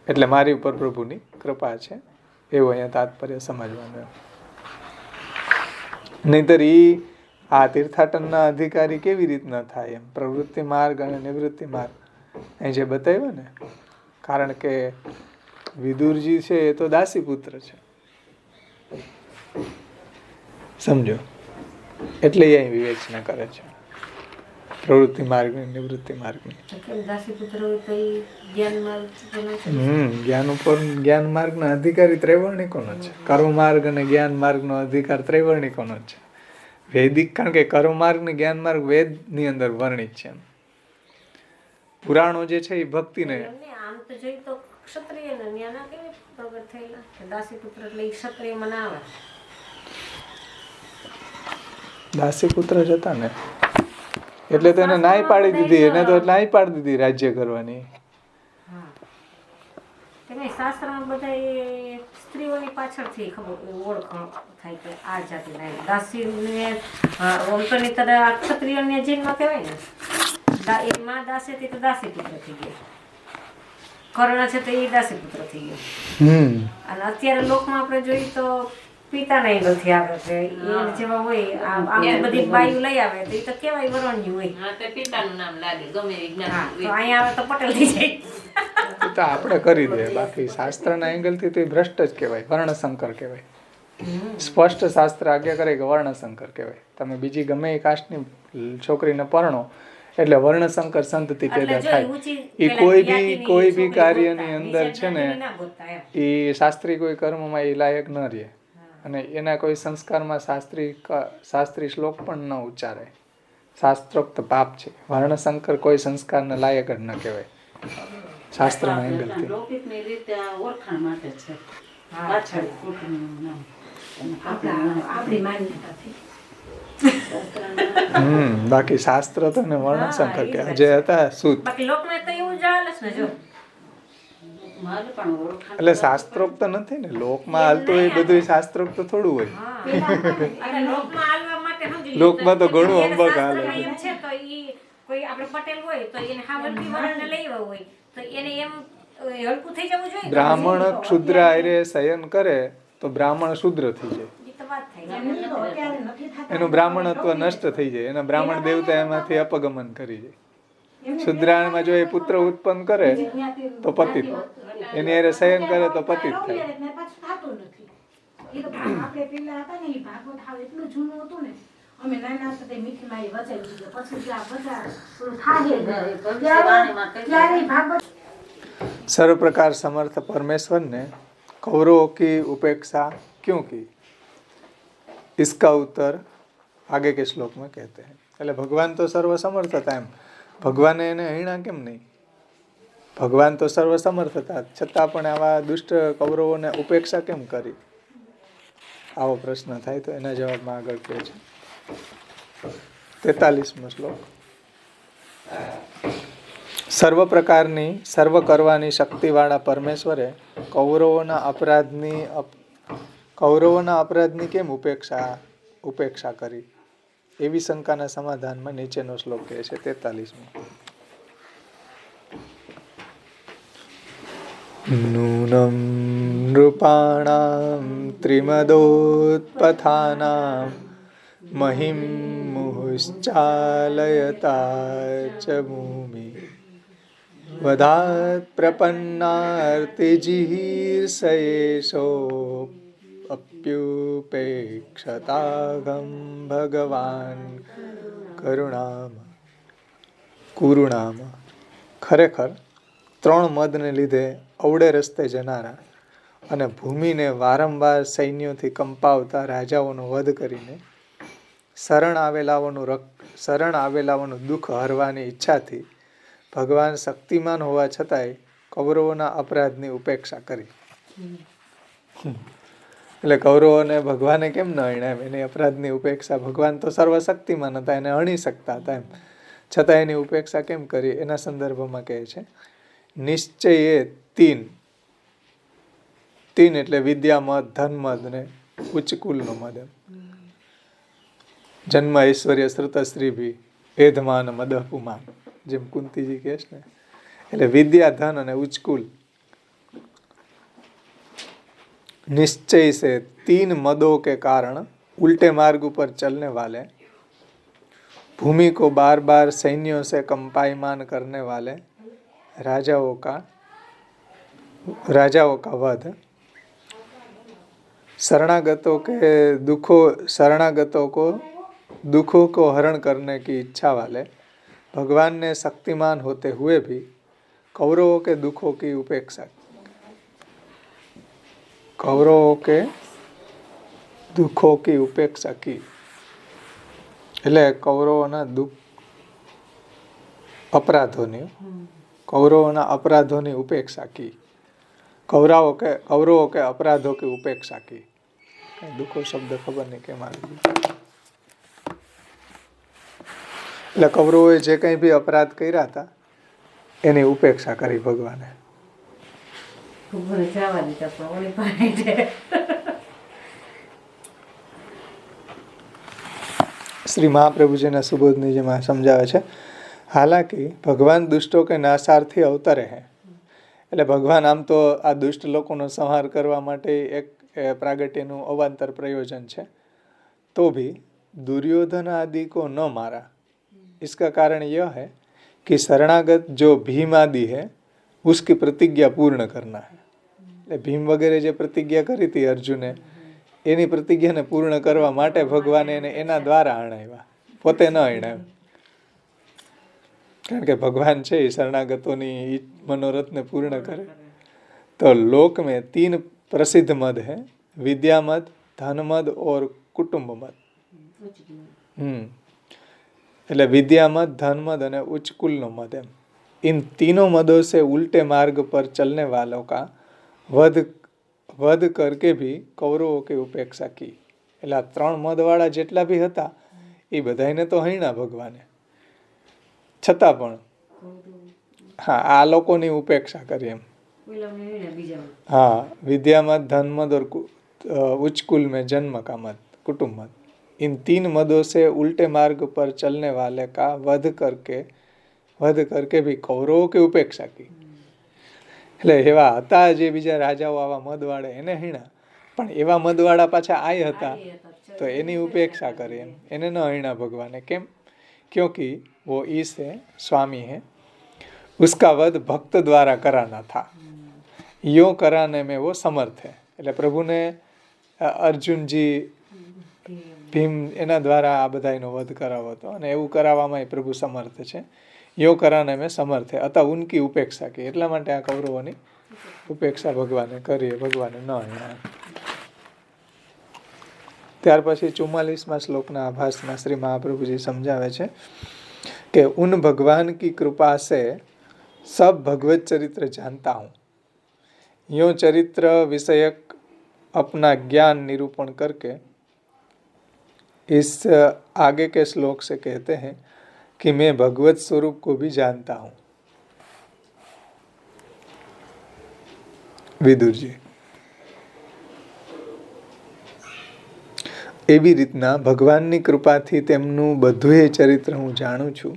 [SPEAKER 1] એટલે મારી ઉપર પ્રભુની કૃપા છે, એવું અહીંયા તાત્પર્ય સમજવાનું. નહીતર આ તીર્થાટનના અધિકારી કેવી રીતના થાય એમ, પ્રવૃત્તિ માર્ગ અને નિવૃત્તિ માર્ગ અહીં જે બતાવ્યો ને. કારણ કે વિદુરજી છે એ તો દાસી પુત્ર છે, સમજો. એટલે એ અહીં વિવેચના કરે છે પ્રવૃત્તિ માર્ગની, નિવૃત્તિ માર્ગની. જ્ઞાન માર્ગના અધિકારી ત્રૈવર્ણિકોનો છે. કર્મ માર્ગ અને જ્ઞાન માર્ગનો અધિકાર ત્રૈવર્ણિકોનો જ છે. વૈદિક, કારણ કે કર્મ માર્ગ ને જ્ઞાન માર્ગ વેદની અંદર વર્ણિત છે. પુરાણો જે છે એ ભક્તિને
[SPEAKER 2] આમ તો જોઈ તો ક્ષત્રિય ને ન્યાના કેવી પ્રગટ થયેલા કે દાસી પુત્ર એટલે ક્ષત્રિય મનાવે.
[SPEAKER 1] દાસી પુત્ર જ હતા ને, એટલે તો એને નાય પાડી દીધી. એને તો નાય પાડી દીધી રાજ્ય કરવાની.
[SPEAKER 2] કે નહીં શાસ્ત્રમાં બધા એ સ્ત્રીઓની પાછળથી ખબર ઓળખાણ થાય કે આ જાતિના એમ. દાસીને ઓમ તો નહીં તરફ આ ક્ષત્રિયોને જીનમાં કહેવાય ને એ માં દાસી હતી તો દાસી પુત્ર થઈ ગયો. કર્ણ છે તો એ દાસી પુત્ર થઈ ગયો. અને અત્યારે લોકમાં આપણે જોઈએ તો પિતાના એંગલથી આવે છે એને જેવા હોય આમ બધી બાયું લઈ આવે તો એ તો કેવાય વરણ્યું હોય.
[SPEAKER 3] હા તો પિતાનું નામ લાગે ગમે એ જ્ઞાન
[SPEAKER 2] તો અહીંયા આવે તો પટેલ થઈ જાય.
[SPEAKER 1] તો આપણે કરી દે, બાકી શાસ્ત્રના એંગલથી તો એ ભ્રષ્ટ જ કહેવાય, વર્ણશંકર કહેવાય. સ્પષ્ટ શાસ્ત્ર આજ્ઞા કરે કે વર્ણશંકર કહેવાય. તમે બીજી ગમે એ કાસ્ટની છોકરીને પરણો એટલે વર્ણશંકર સંતતિ પેદા થાય. એ કોઈ બી કાર્યની અંદર છે ને એ શાસ્ત્રી કોઈ કર્મમાં એ લાયક ન રહે, અને એના કોઈ સંસ્કારમાં શાસ્ત્રી શ્લોક પણ ન ઉચ્ચારે. શાસ્ત્રોક્ત પાપ છે. વર્ણશંકર કોઈ સંસ્કારને લાયક જ ન કહેવાય શાસ્ત્રના એંગલથી.
[SPEAKER 3] લૌકિકની રીતે આ ઓળખાણ માટે છે. પાછળ કુટુંબનું નામ
[SPEAKER 2] આપણી માન્યતાથી.
[SPEAKER 1] બાકી શાસ્ત્ર તો ને વર્ણશંકર કે જે હતા સૂત.
[SPEAKER 2] બાકી લોકમાં તો એવું જ હાલે છે ને જો.
[SPEAKER 3] મારે પણ ઓળખાણ
[SPEAKER 1] એટલે શાસ્ત્રોક્ત નથી ને, લોકમાં હાલતું એ બધું શાસ્ત્રોક્ત થોડું હોય.
[SPEAKER 2] અને લોકમાં હાલવા માટે સમજી લો
[SPEAKER 1] લોકમાં તો ઘણું અંબક હાલે
[SPEAKER 2] શાસ્ત્રમાં એમ છે તો ઈ કોઈ આપણે પટેલ હોય તો એને હાવલકી વરણને લઈ આવ્યો હોય તો એને એમ હલકું થઈ જવું જોઈએ.
[SPEAKER 1] બ્રાહ્મણ ક્ષુદ્ર આયરે શયન કરે તો બ્રાહ્મણ શુદ્ર થઈ જાય,
[SPEAKER 2] ઈ તો વાત થઈ.
[SPEAKER 1] એનું બ્રાહ્મણત્વ નષ્ટ થઈ જાય, એના બ્રાહ્મણ દેવતા એમાંથી અપગમન કરી જાય. શુદ્રાણમાં જો એ પુત્ર ઉત્પન્ન કરે તો પતિત, એની હારે શયન કરે તો પતિત થાય.
[SPEAKER 4] આપણે પેલા હતા ને એ ભાગવત હાવ એટલું જૂનું હતું ને, અમે નાના હતા તે મીઠીમાં એ વચાવી દીધું. પછી ત્યાં બધા પેલું થાય ત્યારે ભાગવત
[SPEAKER 1] सर्व प्रकार समर्थ परमेश्वर ने कौरवों की उपेक्षा क्यों की, इसका उत्तर आगे के श्लोक में कहते हैं. એટલે ભગવાન તો સર્વ સમર્થ હતા, એમ ભગવાને એને હૈણા કેમ નહીં? ભગવાન તો સર્વ સમર્થ હતા, છતાં પણ આવા દુષ્ટ કૌરવોને ઉપેક્ષા કેમ કરી? આવો પ્રશ્ન થાય તો એના જવાબમાં આગળ કહે છે 43મો શ્લોક. સર્વ પ્રકારની સર્વ કરવાની શક્તિવાળા પરમેશ્વરે કૌરવોના અપરાધની કેમ ઉપેક્ષા કરી? એવી શંકાના સમાધાનમાં નીચેનો શ્લોક કહે છે 43મો. નૂનમ નૃપાણામ ત્રિમદોત્પથાનામ મહિમ મુહુશ્ચાલયતા ચ ભૂમિ વધાત પ્રપન્નાર્તિજીર્ષયેશો અપ્યુપેક્ષતાગમ ભગવાન કરુણામ. ખરેખર 3 મદને લીધે અવળે રસ્તે જનારા અને ભૂમિને વારંવાર સૈન્યોથી કંપાવતા રાજાઓનો વધ કરીને શરણ આવેલાઓનું દુઃખ હરવાની ઈચ્છાથી ભગવાન શક્તિમાન હોવા છતાંય કૌરવોના અપરાધની ઉપેક્ષા કરી. એટલે કૌરવોને ભગવાને કેમ ન હણ્યા? એની અપરાધની ઉપેક્ષા. ભગવાન તો સર્વશક્તિમાન હતા, એને હણી શકતા હતા, એમ છતાં એની ઉપેક્ષા કેમ કરી? એના સંદર્ભમાં કહે છે નિશ્ચયે 3 એટલે વિદ્યા મદ, ધન મદ ને ઉચ્ચ કુલનો મદ. એમ જન્મ ઐશ્વર્ય શ્રુતશ્રીભી એધમાન મદ પુમાન, જેમ કુંતીજી કહે છે ને. એટલે વિદ્યા, ધન અને ઉચ્ચ કુલ. निश्चय से 3 मदों के कारण उल्टे मार्ग पर चलने वाले, भूमि को बार बार सैन्यों से कंपायमान करने वाले राजाओं का वध, शरणागतों को दुखों को हरण करने की इच्छा वाले भगवान ने शक्तिमान होते हुए भी कौरवों के दुखों की उपेक्षा की. એટલે કૌરવોના અપરાધોની ઉપેક્ષા કી. કૌરવો કે અપરાધો की ઉપેક્ષા કી. દુઃખો શબ્દ ખબર નહીં કેમ આવી. એટલે કૌરવોએ જે કંઈ બી અપરાધ કર્યા હતા એની ઉપેક્ષા કરી ભગવાને.
[SPEAKER 2] ભૂગોળે જવા દીધા પણ ઓલી પાણી
[SPEAKER 1] શ્રી મહાપ્રભુજીના સુબોધની જેમાં સમજાવે છે, હાલાકી ભગવાન દુષ્ટો કે નાશાર્થી અવતરે હે, એટલે ભગવાન આમ તો આ દુષ્ટ લોકોનો સંહાર કરવા માટે એક પ્રાગટ્યનું અવાંતર પ્રયોજન છે, तो भी दुर्योधन आदि को न मारा। इसका कारण यह है कि शरणागत जो भीम आदि है उसकी प्रतिज्ञा पूर्ण करना है। એટલે ભીમ વગેરે જે પ્રતિજ્ઞા કરી હતી અર્જુને, એની પ્રતિજ્ઞાને પૂર્ણ કરવા માટે ભગવાને એને એના દ્વારા અણાવ્યા, પોતે ન અણાવ્યા. કારણ કે ભગવાન છે એ શરણાગતોની મનોરથને પૂર્ણ કરે. તો લોક में 3 प्रसिद्ध मद है, विद्या मद, धन मद और कुटुंब मद. એટલે વિદ્યા મદ, ધન મદ અને उच्च कुल नो मद है. इन तीनों मदों से उल्टे मार्ग पर चलने वालों का वध करके भी कौरवों की उपेक्षा की. એટલે આ 3 મદવાળા જેટલા બી હતા એ બધાને તો હૈણા ભગવાને, છતાં પણ હા આ લોકોની ઉપેક્ષા કરી એમ. हाँ, विद्या मद, धन मद और उच्च कुल में जन्म का मद, कुटुंब मद, इन 3 मदों से उल्टे मार्ग पर चलने वाले का वध करके भी कौरवों की उपेक्षा की. એટલે એવા હતા જે બીજા રાજાઓ આવા મદવાળા એને હીણા, પણ એવા મદવાળા પાછા આય હતા તો એની ઉપેક્ષા કરી એમ, એને ન હીણા ભગવાને. કેમ? क्योंकि वो ईश है, स्वामी है, उसका वध भक्त द्वारा कराना था, યો कराने में वो समर्थ है. એટલે પ્રભુને અર્જુનજી ભીમ એના દ્વારા આ બધાનો વધ કરાવો હતો અને એવું કરાવવામાં પ્રભુ સમર્થ છે. યો कराने में समर्थ है, अतः उनकी उपेक्षा की. એટલા માટે આ કૌરવોની ઉપેક્ષા ભગવાને કરી, ભગવાને ન અણાવ્યા. ત્યાર પછી 44મા શ્લોકના આભાસમાં શ્રી મહાપ્રભુજી સમજાવે છે કે उन भगवान की कृपा से सब भगवत चरित्र जानता हूँ, यो चरित्र विषयक अपना ज्ञान निरूपण करके इस आगे के श्लोक से कहते हैं कि मैं भगवत स्वरूप को भी जानता हूँ. વિદુરજી એવી રીતના ભગવાનની કૃપાથી તેમનું બધું ચરિત્ર હું જાણું છું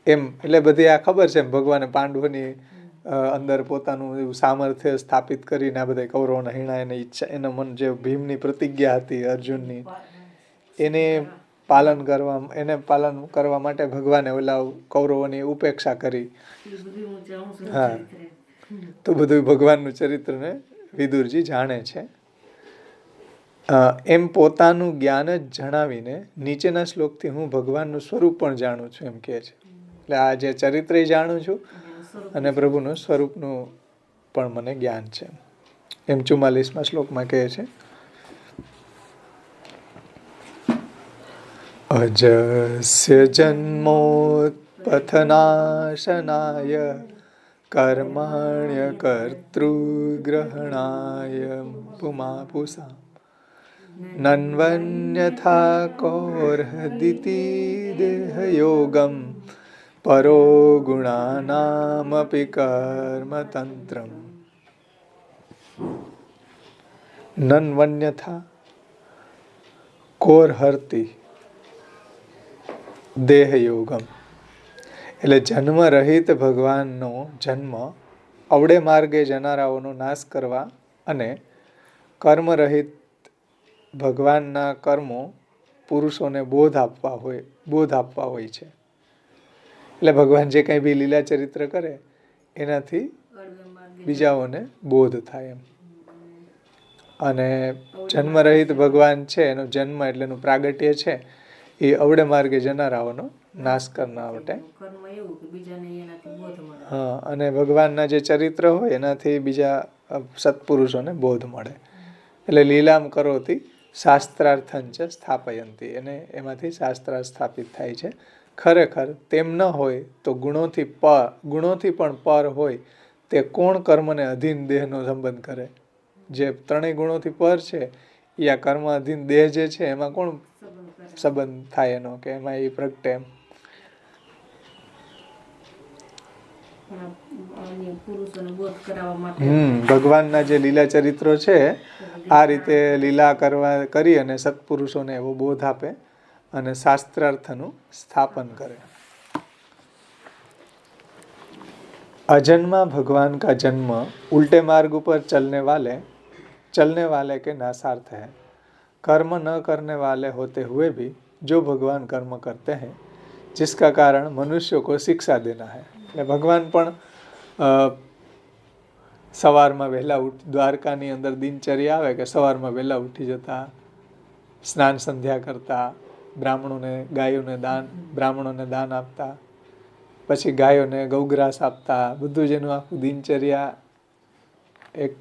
[SPEAKER 1] એમ. એટલે બધી આ ખબર છે ભગવાને પાંડવોની અંદર પોતાનું એવું સામર્થ્ય સ્થાપિત કરીને આ બધા કૌરવોના હીણા એની ઈચ્છા, એના મન જે ભીમની પ્રતિજ્ઞા હતી અર્જુનની, એને પાલન કરવા માટે ભગવાને ઓલા કૌરવોની ઉપેક્ષા કરી. હા, તો બધું ભગવાનનું ચરિત્રને વિદુરજી જાણે છે. એમ પોતાનું જ્ઞાન જ જણાવીને નીચેના શ્લોકથી હું ભગવાનનું સ્વરૂપ પણ જાણું છું એમ કહે છે. એટલે આ જે ચરિત્ર જાણું છું અને પ્રભુનું સ્વરૂપનું પણ મને જ્ઞાન છે એમ 44મા શ્લોકમાં કહે છે. અજસ્ય જન્મોત્પથનાશનાય કર્મણ્ય કર્તૃગ્રહણાય પુમાપુષા નન્વન્યથા કૌર્હદિતિ દેહયોગમ પરો ગુણાનામપિ કર્મતંત્રમ. નન્વન્યથા કોર્હર્તિ દેહયોગમ, એટલે જન્મ રહિત ભગવાનનો જન્મ અવળે માર્ગે જનારાઓનો નાશ કરવા અને કર્મ રહિત ભગવાનના કર્મો પુરુષોને બોધ આપવા હોય છે. એટલે ભગવાન જે કંઈ બી લીલા ચરિત્ર કરે એનાથી બીજાઓને બોધ થાય એમ. અને જન્મરહિત ભગવાન છે, એનો જન્મ એટલે એનું પ્રાગટ્ય છે એ અવળે માર્ગે જનારાઓનો નાશ કરનાર માટે. હા, અને ભગવાનના જે ચરિત્ર હોય એનાથી બીજા સત્પુરુષોને બોધ મળે. એટલે લીલામ કરોતી શાસ્ત્રાર્થંચ સ્થાપયંતી, અને એમાંથી શાસ્ત્ર સ્થાપિત થાય છે. ખરેખર તેમ ન હોય તો ગુણોથી પણ પર હોય તે કોણ કર્મને અધીન દેહનો સંબંધ કરે? જે 3 ગુણોથી પર છે એ આ કર્મ અધીન દેહ જે છે એમાં કોણ સંબંધ થાય એનો, કે એમાં એ પ્રગટે એમ.
[SPEAKER 2] અન્ય પુરુષોને બોધ કરાવવા માટે
[SPEAKER 1] ભગવાનના જે લીલા ચરિત્રો છે આ રીતે લીલા કરી અને સત્પુરુષોને એવો બોધ આપે અને શાસ્ત્રાર્થનું સ્થાપન કરે. अजन्मा भगवान का जन्म उल्टे मार्ग पर चलने वाले के नासार्थ है. कर्म न करने वाले होते हुए भी जो भगवान कर्म करते हैं जिसका कारण मनुष्यों को शिक्षा देना है. એટલે ભગવાન પણ સવારમાં વહેલા દ્વારકાની અંદર દિનચર્યા આવે કે સવારમાં વહેલા ઉઠી જતા, સ્નાન સંધ્યા કરતા, બ્રાહ્મણોને દાન આપતા, પછી ગાયોને ગૌગ્રાસ આપતા, બધું જ એનું આખું દિનચર્યા એક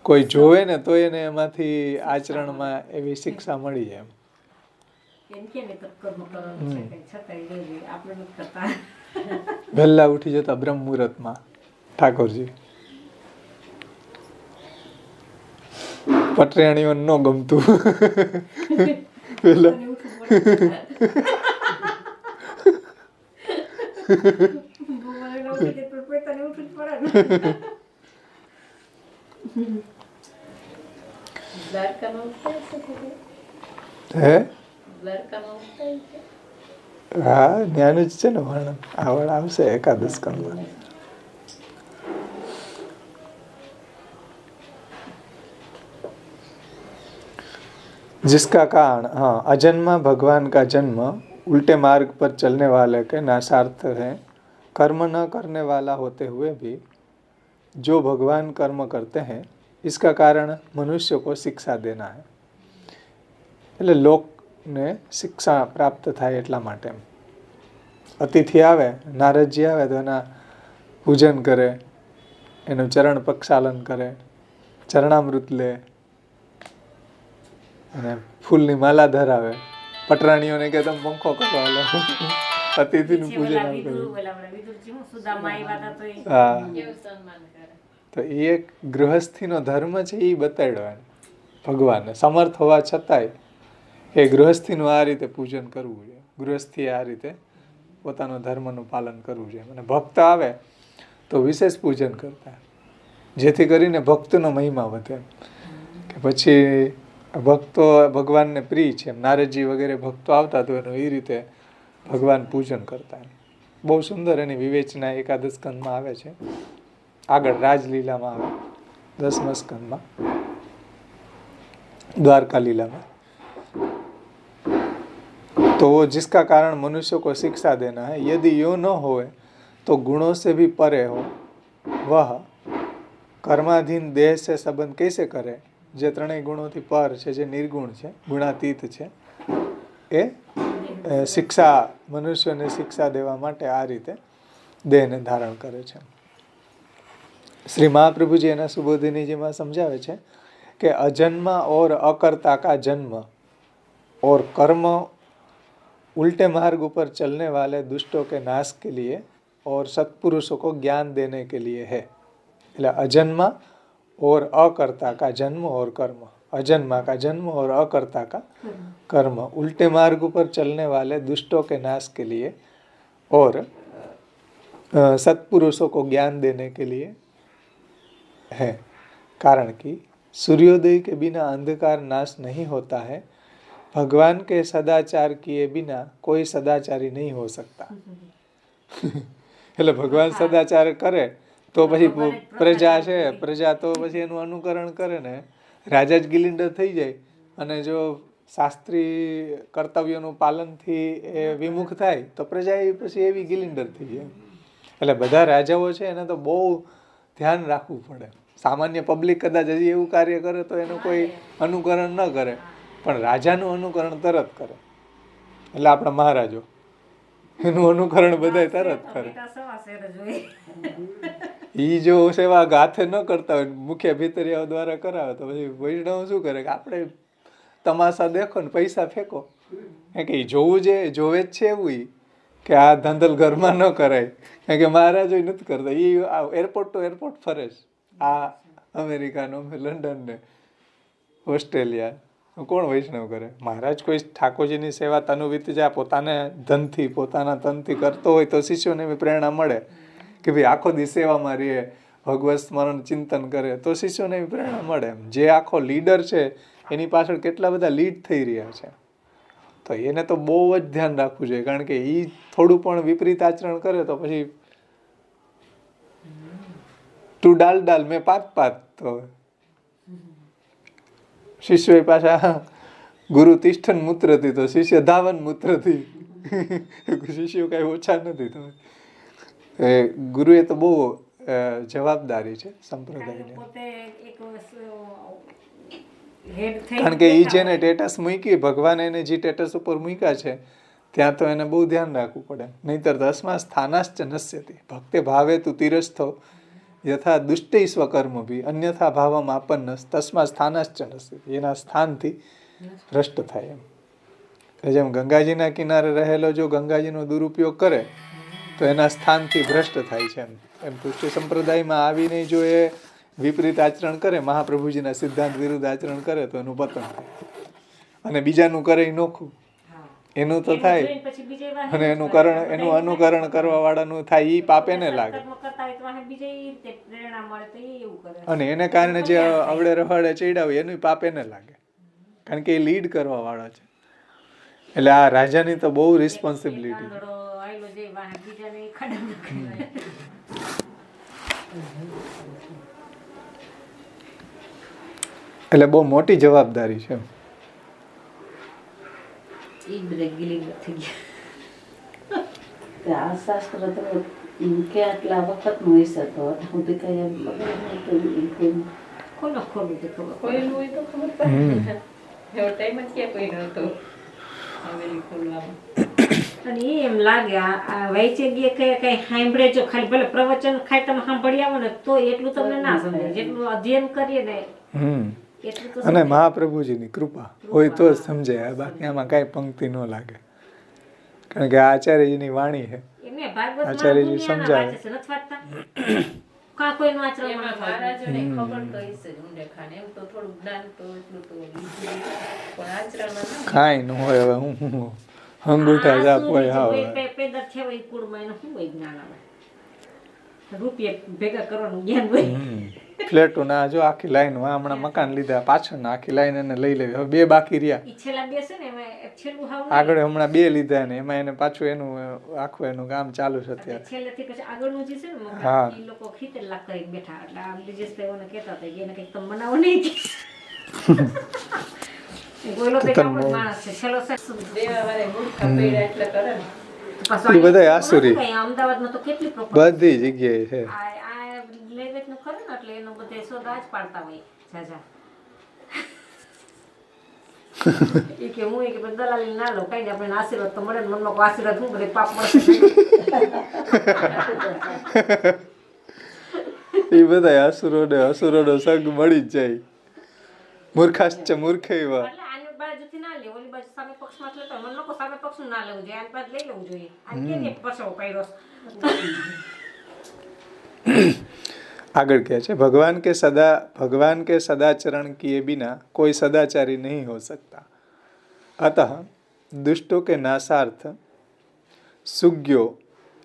[SPEAKER 1] કોઈ જોવે ને તો એને એમાંથી આચરણમાં એવી શિક્ષા મળી જાય. વહેલા ઉઠી જતા બ્રહ્મ મુહૂર્તમાં ઠાકોરજી. પટરાણીઓ ન ગમતું વહેલા હા જ્ઞાન જ છે ને વર્ણન આવડ આવશે એકાદશ સ્કંદમાં. जिसका कारण अजन्मा भगवान का जन्म उल्टे मार्ग पर चलने वाले के नासार्थ है. कर्म न करने वाला होते हुए भी जो भगवान कर्म करते हैं इसका कारण मनुष्य को शिक्षा देना है. એટલે લોકને શિક્ષા પ્રાપ્ત થાય એટલા માટે અતિથિ આવે, નારદજી આવે તો એના પૂજન કરે, એનું ચરણ પ્રક્ષાલન કરે, ચરણામૃત લે અને ફૂલની માલા ધરાવે. પટરાણીઓને કે તમે પંખો કરો હાલો, અતિથિનું પૂજન આમ કર્યું. હા, તો એ એક ગૃહસ્થીનો ધર્મ છે એ બતાડ્યો ભગવાને. સમર્થ હોવા છતાંય એ ગૃહસ્થીનું આ રીતે પૂજન કરવું જોઈએ, ગૃહસ્થીએ આ રીતે પોતાનો ધર્મનું પાલન કરવું જોઈએ. અને ભક્ત આવે તો વિશેષ પૂજન કરતા, જેથી કરીને ભક્તનો મહિમા વધે. કે પછી ભક્તો ભગવાનને પ્રિય છે, નારદજી વગેરે ભક્તો આવતા તો એનું એ રીતે ભગવાન પૂજન કરતા. બહુ સુંદર એની વિવેચના એકાદશ સ્કંદમાં આવે છે. આગળ રાજલીલામાં આવે 10મા સ્કંદમાં, द्वारका लीला में. तो वो जिसका कारण मनुष्य को शिक्षा देना है, यदि यो न हो तो गुणों से भी परे हो, वह कर्माधीन देह से संबंध कैसे करे. જે ત્રણેય ગુણોથી પર છે, જે નિર્ગુણ છે, ગુણાતીત છે, એ શિક્ષા મનુષ્યને શિક્ષા દેવા માટે આ રીતે દેહને ધારણ કરે છે. શ્રી મહાપ્રભુજી એના સુબોધિનીજીમાં સમજાવે છે कि अजन्मा और अकर्ता का जन्म और कर्म उल्टे मार्ग पर चलने वाले दुष्टों के नाश के लिए और सत्पुरुषों को ज्ञान देने के लिए है. એટલે अजन्मा और अकर्ता का जन्म और कर्म, अजन्मा का जन्म और अकर्ता का कर्म उल्टे मार्ग पर चलने वाले दुष्टों के नाश के लिए और सत्पुरुषों को ज्ञान देने के लिए है. कारण कि सूर्योदय के बिना अंधकार नाश नहीं होता है. भगवान के सदाचार किए बिना कोई सदाचारी नहीं हो सकता. એટલે ભગવાન સદાચાર કરે તો પછી પ્રજા છે, પ્રજા તો પછી એનું અનુકરણ કરે ને. રાજા જ ગિલિન્ડર થઈ જાય અને જો શાસ્ત્રી કર્તવ્યોનું પાલનથી એ વિમુખ થાય તો પ્રજા પછી એવી ગિલિન્ડર થઈ જાય. એટલે બધા રાજાઓ છે એને તો બહુ ધ્યાન રાખવું પડે. સામાન્ય પબ્લિક કદાચ હજી એવું કાર્ય કરે તો એનું કોઈ અનુકરણ ન કરે, પણ રાજાનું અનુકરણ તરત કરે. એટલે આપણા મહારાજો એનું અનુકરણ બધા તરત કરે. ઈ જો સેવા હાથે ન કરતા હોય, મુખ્ય ભીતરિયાઓ દ્વારા કરાવે તો પછી વૈષ્ણવ શું કરે કે આપણે તમાશા દેખો ને પૈસા ફેંકો. કે જોવું છે, જોવે જ છે એવું કે આ ધંધલ ઘરમાં ન કરાય. કારણ કે મહારાજો નથી કરતા, એ એરપોર્ટ ટુ એરપોર્ટ ફરે છે. આ અમેરિકાનો, લંડન ને ઓસ્ટ્રેલિયા કોણ વૈષ્ણવ કરે? મહારાજ કોઈ ઠાકોરજીની સેવા તનુવિત પોતાને ધનથી, પોતાના તનથી કરતો હોય તો શિષ્યોને બી પ્રેરણા મળે કે ભાઈ આખો દી સેવામાં રહે, ભગવત સ્મરણ ચિંતન કરે, તો શિષ્યોને એવી પ્રેરણા મળે. એમ જે આખો લીડર છે એની પાછળ કેટલા બધા લીડ થઈ રહ્યા છે, તો એને તો બહુ જ ધ્યાન રાખવું જોઈએ. કારણ કે એ થોડું પણ વિપરીત આચરણ કરે તો પછી તું ડાલ ડાલ મેં પાત પાત, તો શિષ્યો પાછા ગુરુ તિષ્ઠન મૂત્રથી, તો શિષ્ય ધાવન મૂત્રથી. શિષ્યો કઈ ઓછા નથી. તો ગુરુએ તો બહુ જવાબદારી છે સંપ્રદાયની. કારણ કે એ જેને ટેટસ મૂકી, ભગવાન એને જે ટેટસ ઉપર મૂક્યા છે ત્યાં તો એને બહુ ધ્યાન રાખવું પડે. નહીતર તસ્મા સ્થાનાશ્ચ નશ્યતિ ભક્તે ભાવે તું તિરસ્થો યથા દુષ્ટૈ સ્વકર્મભી અન્યથા ભાવમ આપન્ન તસ્મા સ્થાનાશ્ચ નશ્યતિ. એના સ્થાનથી ભ્રષ્ટ થાય. એમ જેમ ગંગાજીના કિનારે રહેલો જો ગંગાજીનો દુરુપયોગ કરે તો એના સ્થાનથી ભ્રષ્ટ થાય છે. એમ પુષ્ટિ સંપ્રદાયમાં આવીને જો એ વિપરીત આચરણ કરે, મહાપ્રભુજીના સિદ્ધાંત વિરુદ્ધ આચરણ કરે તો એનું પતન થાય. અને બીજાનું કરે એ નોખું, એનું તો થાય, અને એનું અનુકરણ કરવા વાળાનું થાય એ પાપ એને લાગે. અને એને કારણે જે અવળે રવાડે ચડ્યા એનું પાપ એને લાગે, કારણ કે એ લીડ કરવા વાળા છે. એટલે આ રાજાની તો બહુ રિસ્પોન્સિબિલિટી છે. એટલે બહુ મોટી જવાબદારી છે.
[SPEAKER 3] આ શાસ્ત્ર તો કે આટલા વખતનું હશે તો સુધી કઈ એમ
[SPEAKER 2] ખોલું હોય તો ખબર પડે. એવો ટાઈમ જ ક્યાં કોઈ નહોતો હવેલી ખોલવામાં. અને એમ લાગે આ વૈચેગ્ય કઈ સાંભળે, જો ખાલી ભલે પ્રવચન ખાઈ તમે સાંભળી આવો ને તો એટલું તમને ના સમજાય, જેટલું અધ્યયન કરીએ ને
[SPEAKER 1] અને મહાપ્રભુજીની કૃપા હોય તો જ સમજાય. બાકી આમાં કઈ પંક્તિ ન લાગે, કારણ કે આચાર્યજીની વાણી છે. આચાર્યજી સમજાવે. કાંઈ ન હોય. હવે હું અંગૂઠા જાપ હોય. હા ફ્લેટો ના જો આખી લાઈન હમણાં મકાન લીધા, પાછળ આખી લાઈન એને લઈ લેવી. હવે 2 બાકી રહ્યા. આગળ હમણાં 2 લીધા ને એમાં એને પાછું એનું આખું એનું કામ ચાલુ છે અત્યારે. હા એ બધા આસુરી બધી જગ્યાએ છે.
[SPEAKER 2] આશીર્વાદ તો મળે, મનનો આશીર્વાદ શું કરે, પાપ મળે.
[SPEAKER 1] એ બધા અસુરોનો સંગ મળી જ જાય. મૂર્ખાશ્ચ મૂર્ખૈવ.
[SPEAKER 2] બાજુથી ના લે, ઓલી બાજુ સામે પક્ષમાં લેતા મને લોકો સામે પક્ષ ના લેવું જોઈએ, આની પાસે લઈ લેવું જોઈએ. આ કે પછો પાડ્યો.
[SPEAKER 1] आगे क्या है, भगवान के सदाचरण किए बिना कोई सदाचारी नहीं हो सकता। अतः दुष्टों के नाशार्थ सुज्ञो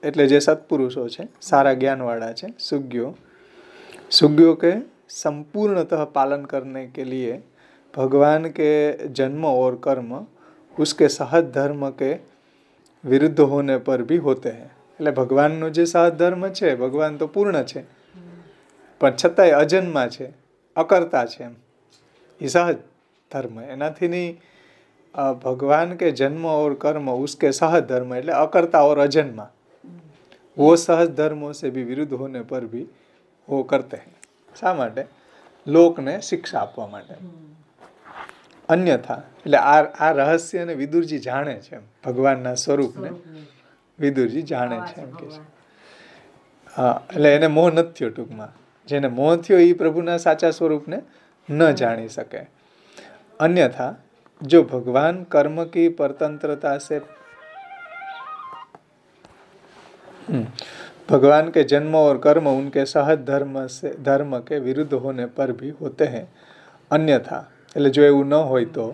[SPEAKER 1] એટલે જે સત્પુરુષો છે, સારા જ્ઞાનવાળા છે, सुज्ञों के संपूर्णतः पालन करने के लिए भगवान के जन्म और कर्म उसके सहज धर्म के विरुद्ध होने पर भी होते हैं। એટલે ભગવાનનો જે સહજ ધર્મ છે, ભગવાન તો પૂર્ણ છે પણ છતાંય અજન્મા છે, અકર્તા છે, એ સહજ ધર્મ એનાથી નહીં। भगवान के जन्म और कर्म उसके सहज धर्म એટલે अकर्ता और अजन्मा, वो सहज धर्मों से भी विरुद्ध होने पर भी वो करते हैं। શા માટે? લોકને શિક્ષા આપવા માટે। અન્યથા એટલે આ રહસ્યને વિદુરજી જાણે છે, ભગવાનના સ્વરૂપને વિદુરજી જાણે છે એમ કે છે। હા, એટલે એને મોહ નથી થયો। ટૂંકમાં જેને મોહ થયો એ પ્રભુના સાચા સ્વરૂપને ન જાણી શકે। अन्यथा जो भगवान कर्म की परतंत्रता से भगवान के जन्म और कर्म उनके सहज धर्म के विरुद्ध होने पर भी होते हैं। अन्यथा એટલે જો એવું ન હોય તો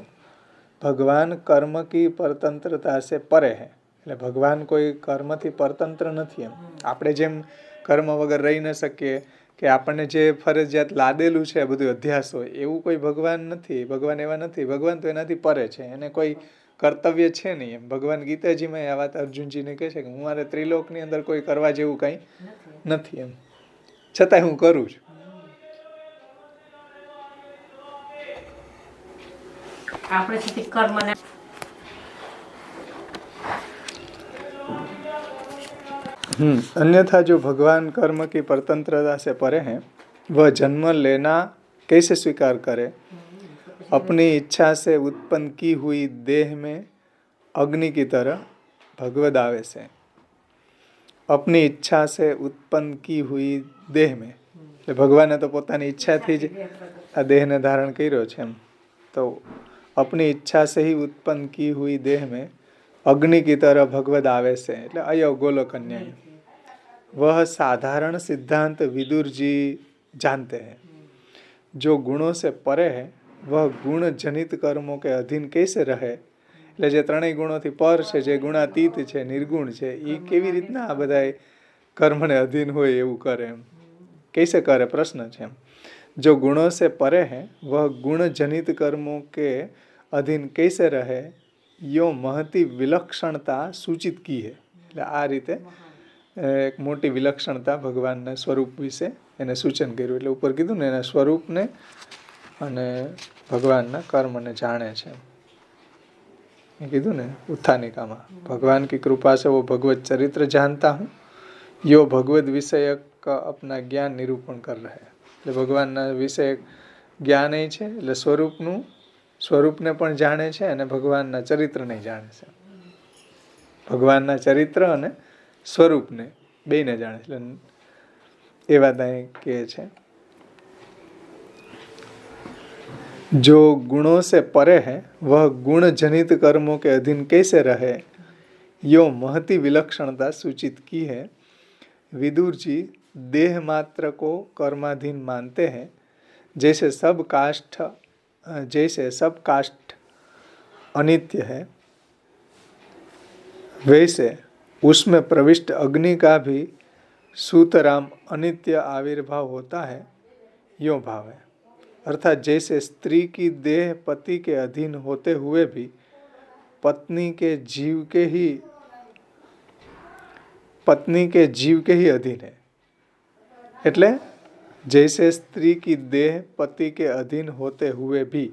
[SPEAKER 1] ભગવાન કર્મ की परतंत्रता से परे है, એટલે ભગવાન કોઈ કર્મથી પરતંત્ર નથી। એમ આપણે જેમ કર્મ વગર રહી ન શકીએ, કે આપણને જે ફરજિયાત લાદેલું છે બધું અધ્યાસ હોય, એવું કોઈ ભગવાન નથી. ભગવાન એવા નથી. ભગવાન તો એનાથી પરે છે, એને કોઈ કર્તવ્ય છે નહીં એમ. ભગવાન ગીતાજીમાં આ વાત અર્જુનજીને કહે છે કે હું મારે ત્રિલોકની અંદર કોઈ કરવા જેવું કંઈ નથી એમ, છતાંય હું કરું છું.
[SPEAKER 2] આપણે સુધી કર્મને
[SPEAKER 1] अन्यथा जो भगवान कर्म की परतंत्रता से परे हैं वह जन्म लेना कैसे स्वीकार करे? अपनी इच्छा से उत्पन्न की हुई देह में अग्नि की तरह भगवद आवेश है. अपनी ઈચ્છા से उत्पन्न की हुई देह में, એટલે ભગવાને તો પોતાની ઈચ્છાથી જ આ દેહને ધારણ કર્યો છે એમ. તો अपनी इच्छा से ही उत्पन्न की हुई देह में अग्नि की तरह भगवद आवेश है, એટલે અયો ગોલોક અન્યાય. वह साधारण सिद्धांत विदुर जी जानते हैं. जो गुणों से परे है वह गुण जनित कर्मों के अधीन कैसे रहे? એટલે જે ત્રણેય ગુણોથી પર છે, જે ગુણાતીત છે, નિર્ગુણ છે, એ કેવી રીતના આ બધા કર્મને અધીન હોય એવું કરે એમ? कैसे करे प्रश्न છે એમ. जो गुणों से परे है वह गुण जनित कर्मों के अधीन कैसे रहे? यो महती विलक्षणता सूचित की है. એટલે આ રીતે એક મોટી વિલક્ષણતા ભગવાનના સ્વરૂપ વિશે એને સૂચન કર્યું. એટલે ઉપર કીધું ને એના સ્વરૂપને અને ભગવાનના કર્મને જાણે છે. એ કીધું ને ઉત્થાનિકામાં, ભગવાન की कृपा से वो भगवत चरित्र जानता हूँ, यो भगवत विषयक अपना ज्ञान निरूपण कर रहे हैं. એટલે ભગવાનના વિષયક જ્ઞાન એ છે, એટલે સ્વરૂપને પણ જાણે છે અને ભગવાનના ચરિત્રને જાણે છે. ભગવાનના ચરિત્ર અને સ્વરૂપને બેને જાણે છે. એટલે એ વાત અહીં કહે છે. जो गुणों से परे है वह गुण जनित कर्मों के अधीन कैसे रहे? यो महती विलक्षणता सूचित की है. विदुर जी देह मात्र को कर्माधीन मानते हैं. जैसे सब काष्ठ अनित्य है, वैसे उसमें प्रविष्ट अग्नि का भी सूतराम अनित्य आविर्भाव होता है, यो भाव है. अर्थात जैसे स्त्री की देह पति के अधीन होते हुए भी पत्नी के जीव के ही अधीन है. એટલે जैसे स्त्री की देह पति के अधीन होते हुए भी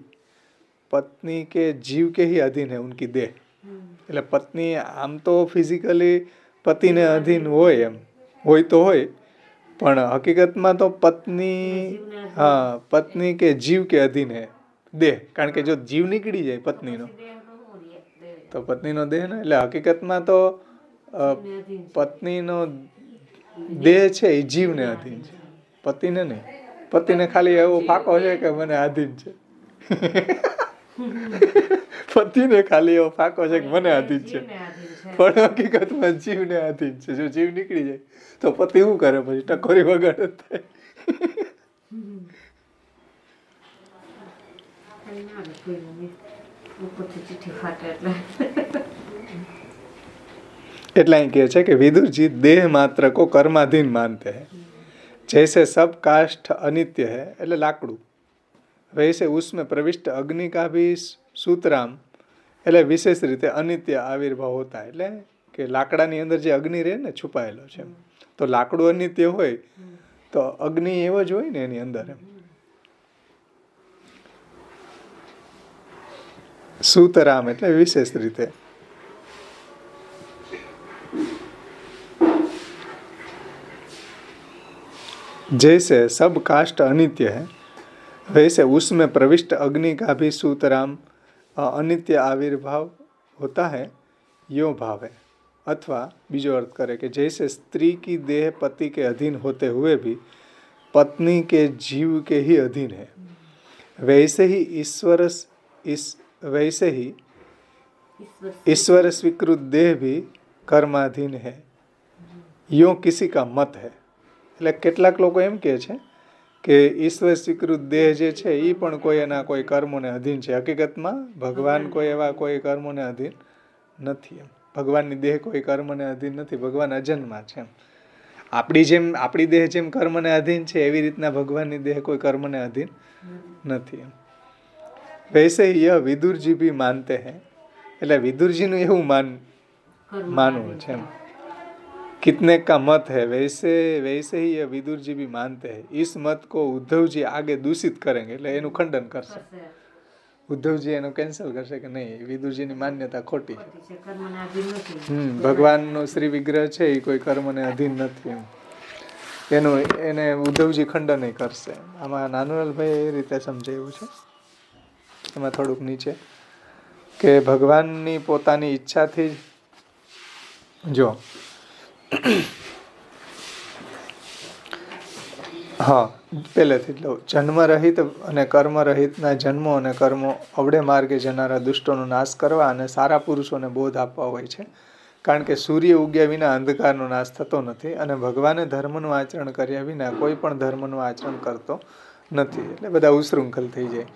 [SPEAKER 1] पत्नी के जीव के ही अधीन है उनकी देह. એટલે પત્ની આમ તો ફિઝિકલી પતિને અધીન હોય, એમ હોય તો હોય, પણ હકીકતમાં તો પત્ની કે જીવ કે અધીન હે દેહ. કારણ કે જો જીવ નીકળી જાય પત્નીનો તો પત્નીનો દેહ ને, એટલે હકીકતમાં તો પત્નીનો દેહ છે એ જીવને અધીન છે, પતિને નહીં. પતિને ખાલી એવો ફાંકો છે કે મને આધીન છે. પતિને ખાલી એવો ફાંકો છે કે મને આધીન છે, પણ હકીકતમાં જીવને આધીન છે. જો જીવ નીકળી જાય તો પતિ શું કરે? પછી ટકોરી વગાડે થાય. એટલે અહીં કહે છે કે વિદુરજી देह मात्र को कर्माधीन मानते हैं. जैसे सब काष्ठ अनित्य है, એટલે લાકડું, वैसे उसमें प्रविष्ट अग्नि का भी सूतराम એટલે વિશેષ રીતે અનિત્ય આવિર્ભાવ હોતા. એટલે કે લાકડાની અંદર જે અગ્નિ રહે ને છુપાયેલો છે, તો લાકડું અનિત્ય હોય તો અગ્નિ એવો જ હોય ને એની અંદર એમ. सूतराम એટલે વિશેષ રીતે. जैसे सब काष्ठ अनित्य है, वैसे उसमें प्रविष्ट अग्नि का भी सूतराम अनित्य आविर्भाव होता है, यो भाव है. अथवा बीजो अर्थ करे कि जैसे स्त्री की देह पति के अधीन होते हुए भी पत्नी के जीव के ही अधीन है, वैसे ही ईश्वर स्वीकृत देह भी कर्माधीन है, यो किसी का मत है. એટલે કેટલાક લોકો એમ કહે છે કે ઈશ્વર સ્વીકૃત દેહ જે છે એ પણ કોઈ એના કોઈ કર્મોને અધીન છે. હકીકતમાં ભગવાન કોઈ એવા કોઈ કર્મોને અધીન નથી એમ. ભગવાનની દેહ કોઈ કર્મને અધીન નથી, ભગવાન અજન્મા છે એમ. આપણી દેહ જેમ કર્મને અધીન છે એવી રીતના ભગવાનની દેહ કોઈ કર્મને અધીન નથી એમ. વૈસે યહ વિદુરજી ભી માનતે હૈ, એટલે વિદુરજીનું એવું માનવું છે એમ. कितने का मत है वैसे ही ये विदुर जी भी मानते हैं. इस मत को उद्धव जी आगे दूषित करेंगे, એટલે એનું ખંડન કરશે. ઉદ્ધવજી એનું કેન્સલ કરશે કે નહીં, વિદુરજીની માન્યતા ખોટી છે. ભગવાનનો શ્રી વિગ્રહ છે એ કોઈ કર્મને અધીન નથી એમ. એને ઉદ્ધવજી ખંડન કરશે. આમાં નાનુલાલભાઈ એ રીતે સમજાવ્યું છે, એમાં થોડુંક નીચે કે ભગવાનની પોતાની ઈચ્છાથી જો હા પહેલેથી જ લઉં. જન્મ રહિત અને કર્મ રહિતના જન્મો અને કર્મો અવળે માર્ગે જનારા દુષ્ટોનો નાશ કરવા અને સારા પુરુષોને બોધ આપવા હોય છે. કારણ કે સૂર્ય ઉગ્યા વિના અંધકારનો નાશ થતો નથી અને ભગવાને ધર્મનું આચરણ કર્યા વિના કોઈ પણ ધર્મનું આચરણ કરતો નથી, એટલે બધા ઉશૃંખલ થઈ જાય.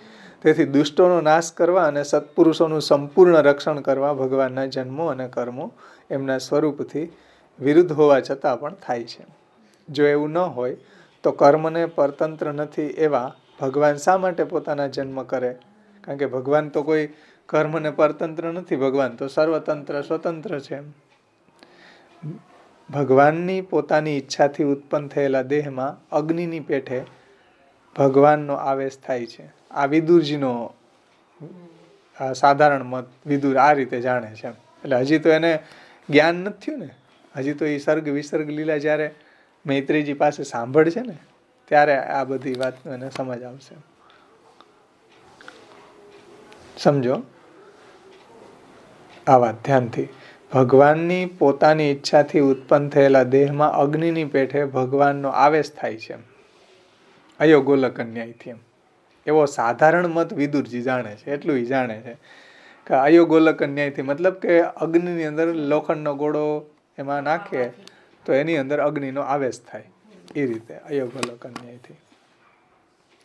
[SPEAKER 1] તેથી દુષ્ટોનો નાશ કરવા અને સત્પુરુષોનું સંપૂર્ણ રક્ષણ કરવા ભગવાનના જન્મો અને કર્મો એમના સ્વરૂપથી વિરુદ્ધ હોવા છતાં પણ થાય છે. જો એવું ન હોય તો કર્મને પરતંત્ર નથી એવા ભગવાન શા માટે પોતાના જન્મ કરે? કારણ કે ભગવાન તો કોઈ કર્મને પરતંત્ર નથી, ભગવાન તો સર્વતંત્ર સ્વતંત્ર છે. ભગવાનની પોતાની ઈચ્છાથી ઉત્પન્ન થયેલા દેહમાં અગ્નિની પેઠે ભગવાનનો આવેશ થાય છે. આ વિદુરજીનો સાધારણ મત વિદુર આ રીતે જાણે છે. એટલે હજી તો એને જ્ઞાન નથી થયું ને, હજી તો એ સર્ગ વિસર્ગ લીલા જ્યારે મૈત્રીજી પાસે સાંભળશે ને ત્યારે આ બધી વાતનો એને સમજ આવશે. સમજો આ વાત ધ્યાનથી. ભગવાનની પોતાની ઈચ્છાથી ઉત્પન્ન થયેલા દેહમાં અગ્નિની પેઠે ભગવાનનો આવેશ થાય છે, અયો ગોલક અન્યાયથી. એવો સાધારણ મત વિદુરજી જાણે છે. એટલું જાણે છે કે અયો ગોલક અન્યાયથી મતલબ કે અગ્નિની અંદર લોખંડનો ગોળો એમાં નાખે તો એની અંદર અગ્નિનો આવેશ થાય, એ રીતે અયો ગોલક અન્યાયથી.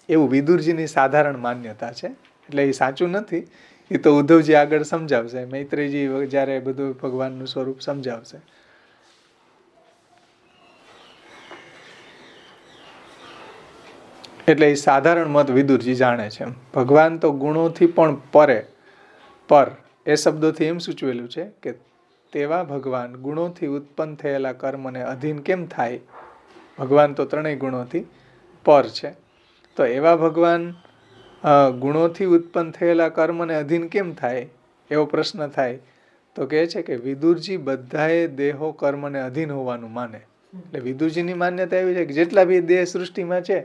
[SPEAKER 1] એવું વિદુરજીની સાધારણ માન્યતા છે. એટલે એ સાચું નથી, એ તો ઉદ્ધવજી આગળ સમજાવશે, મૈત્રેયજી જ્યારે બધું ભગવાનનું સ્વરૂપ સમજાવશે. એટલે એ સાધારણ મત વિદુરજી જાણે છે. ભગવાન તો ગુણોથી પણ પર એ શબ્દોથી એમ સૂચવેલું છે કે તેવા ભગવાન ગુણોથી ઉત્પન્ન થયેલા કર્મને અધીન કેમ થાય? ભગવાન તો ત્રણેય ગુણોથી પર છે, તો એવા ભગવાન ગુણોથી ઉત્પન્ન થયેલા કર્મને અધીન કેમ થાય એવો પ્રશ્ન થાય તો કહે છે કે વિદુરજી બધાએ દેહો કર્મને અધીન હોવાનું માને. એટલે વિદુરજીની માન્યતા એવી છે કે જેટલા બી દેહ સૃષ્ટિમાં છે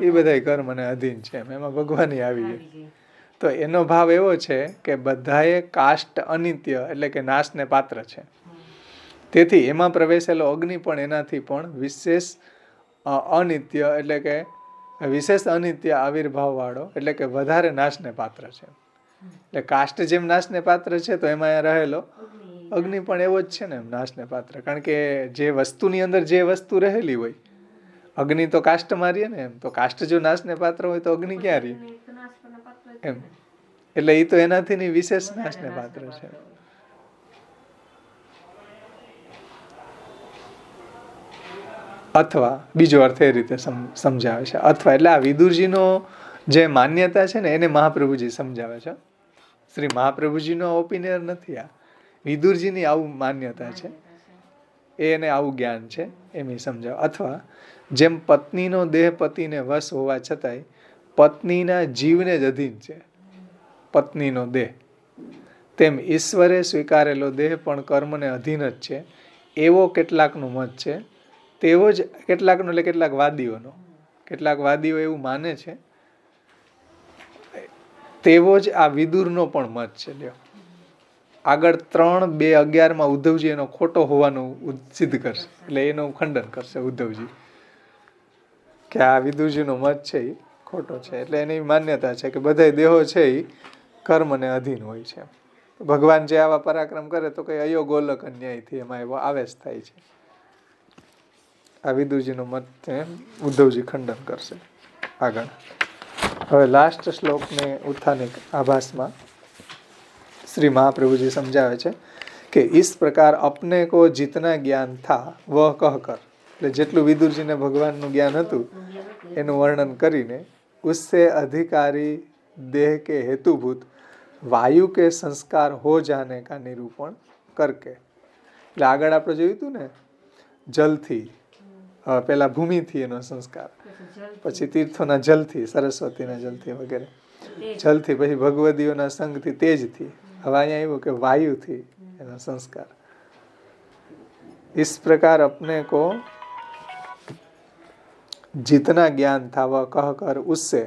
[SPEAKER 1] એ બધા કર્મને અધીન છે, એમાં ભગવાન આવી જાય. તો એનો ભાવ એવો છે કે બધાએ કાષ્ટ અનિત્ય એટલે કે નાશને પાત્ર છે. તેથી એમાં પ્રવેશેલો અગ્નિ પણ એનાથી પણ વિશેષ અનિત્ય એટલે કે વિશેષ અનિત્ય આવિર્ભાવ વાળો એટલે કે વધારે નાશને પાત્ર છે. એટલે કાષ્ટ જેમ નાશને પાત્ર છે તો એમાં રહેલો અગ્નિ પણ એવો જ છે ને, એમ નાશને પાત્ર. કારણ કે જે વસ્તુની અંદર જે વસ્તુ રહેલી હોય, અગ્નિ તો કાષ્ટ મારીએ ને, એમ તો કાષ્ટ જો નાશને પાત્ર હોય તો અગ્નિ ક્યાં રહી એમ. એટલે એ તો એનાથી વિશેષ નાશને પાત્ર છે. અથવા બીજો અર્થ એ રીતે સમજાવે છે. અથવા એટલે આ વિદુરજીનો જે માન્યતા છે ને એને મહાપ્રભુજી સમજાવે છે. શ્રી મહાપ્રભુજીનો ઓપિનિયન નથી, આ વિદુરજીની આવું માન્યતા છે, એને આવું જ્ઞાન છે એમ સમજાવે. અથવા જેમ પત્નીનો દેહ પતિને વશ હોવા છતાંય પત્નીના જીવને જ અધીન છે પત્નીનો દેહ, તેમ ઈશ્વરે સ્વીકારેલો દેહ પણ કર્મને અધીન જ છે એવો કેટલાકનો મત છે. તેવો જ કેટલાકનો એટલે કેટલાક વાદીઓ એવું માને છે, તેવો જ આ વિદુરનો પણ મત છે. લ્યો આગળ 3:2:11 ઉદ્ધવજી એનો ખોટો હોવાનું સિદ્ધ કરશે, એટલે એનું ખંડન કરશે ઉદ્ધવજી કે આ વિદુરજીનો મત છે એ ખોટો છે. એટલે એની માન્યતા છે કે બધા દેહો છે એ કર્મને અધીન હોય છે. ભગવાન જે આવા પરાક્રમ કરે તો કઈ અયો ગોલક અન્યાયથી એમાં એવો આવેશ થાય છે. આ વિદુરજીનો મત ઉદ્ધવજી ખંડન કરશે. આગળ હવે લાસ્ટ શ્લોકને ઉત્થાનિક આભાસમાં શ્રી મહાપ્રભુજી સમજાવે છે કે इस प्रकार अपने को जितना ज्ञान था वह कहकर, એટલે જેટલું વિદુરજીને ભગવાનનું જ્ઞાન હતું એનું વર્ણન કરીને उससे अधिकारी देह के हेतुभूत वायु के संस्कार हो जाने का निरूपण करके એટલે આગળ આપણે જોયું હતું ને જલથી પેલા ભૂમિથી એનો સંસ્કાર, પછી તીર્થોના જલથી, સરસ્વતીના જલથી વગેરે, જલથી પછી ભગવદીઓના સંગથી, તેજથી, હવે અહીંયા આવ્યું કે વાયુથી એનો संस्कार। इस प्रकार अपने को जितना ज्ञान था वह कहकर उससे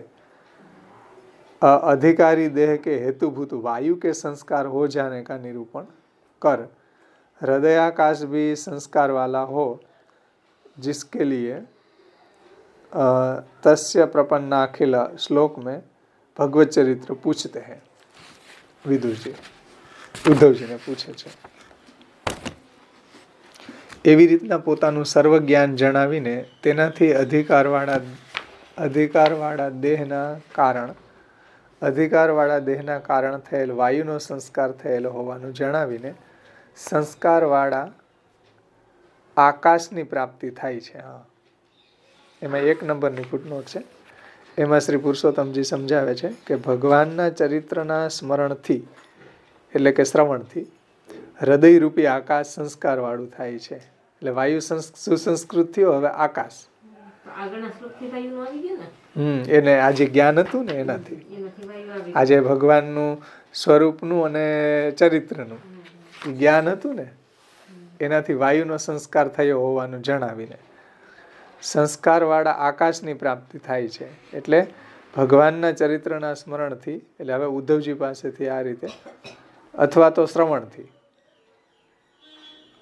[SPEAKER 1] अधिकारी देह के हेतुभूत वायु के संस्कार हो जाने का निरूपण कर हृदयाकाश भी संस्कार वाला हो, जिसके लिए तस्य प्रपन्नाखिल श्लोक में भगवत चरित्र पूछते हैं। विदुर जी ઉદ્ધવજી ને પૂછે છે। એવી રીતના પોતાનું સર્વ જ્ઞાન જણાવીને તેનાથી અધિકારવાળા દેહના કારણ થયેલ વાયુનો સંસ્કાર થયેલો હોવાનું જણાવીને સંસ્કારવાળા આકાશની પ્રાપ્તિ થાય છે। હા, એમાં 1 નંબરની ફૂટનોટ છે। એમાં શ્રી પુરુષોત્તમજી સમજાવે છે કે ભગવાનના ચરિત્રના સ્મરણથી એટલે કે શ્રવણથી હૃદયરૂપી આકાશ સંસ્કાર વાળું થાય છે। એટલે વાયુ સુસંસ્કૃત થયો, હવે આકાશ એને આજે જ્ઞાન હતું ને એનાથી, આજે ભગવાનનું સ્વરૂપનું અને ચરિત્રનું જ્ઞાન હતું ને એનાથી વાયુનો સંસ્કાર થયો હોવાનું જણાવીને સંસ્કાર વાળા આકાશની પ્રાપ્તિ થાય છે। એટલે ભગવાનના ચરિત્રના સ્મરણથી, એટલે હવે ઉદ્ધવજી પાસેથી આ રીતે અથવા તો શ્રવણથી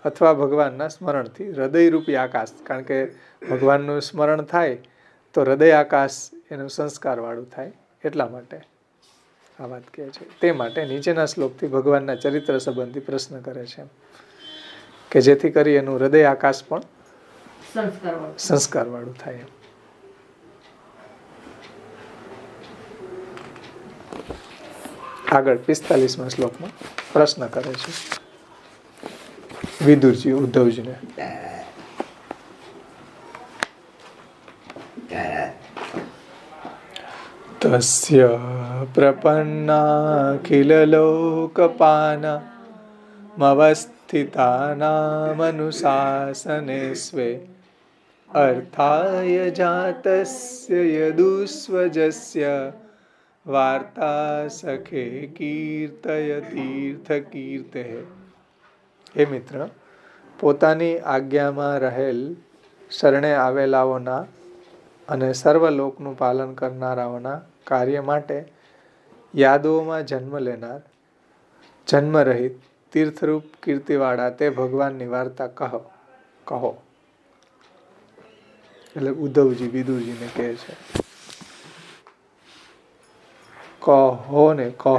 [SPEAKER 1] અથવા ભગવાનના સ્મરણથી હૃદયરૂપી આકાશ, કારણ કે ભગવાનનું સ્મરણ થાય તો હૃદય આકાશ એનું સંસ્કાર વાળું થાય, એટલા માટે આ વાત કહે છે। તે માટે નીચેના શ્લોકથી ભગવાનના ચરિત્ર સંબંધી પ્રશ્ન કરે છે કે જેથી કરી એનું હૃદય આકાશ પણ સંસ્કાર વાળું થાય। આગળ 45મા શ્લોકમાં પ્રશ્ન કરે છે વિદુરજી ઉદ્ધવજીને। તસ્ય પ્રપન્નાખિલ લોકપાના મવસ્થિતાનામનુશાસને સ્વે અર્થાય જાતસ્ય યદુસ્વજસ્ય વાર્તા સખે કીર્તય તીર્થ કીર્તે। હે મિત્ર, પોતાની આજ્ઞામાં રહેલ શરણે આવેલાઓના અને સર્વલોકનું પાલન કરનારાઓના કાર્ય માટે યાદોમાં જન્મ લેનાર જન્મરહિત તીર્થરૂપ કીર્તિવાળા તે ભગવાનની વાર્તા કહો। એટલે ઉદ્ધવજી વિદુરજીને કહે છે કહો ને કહે।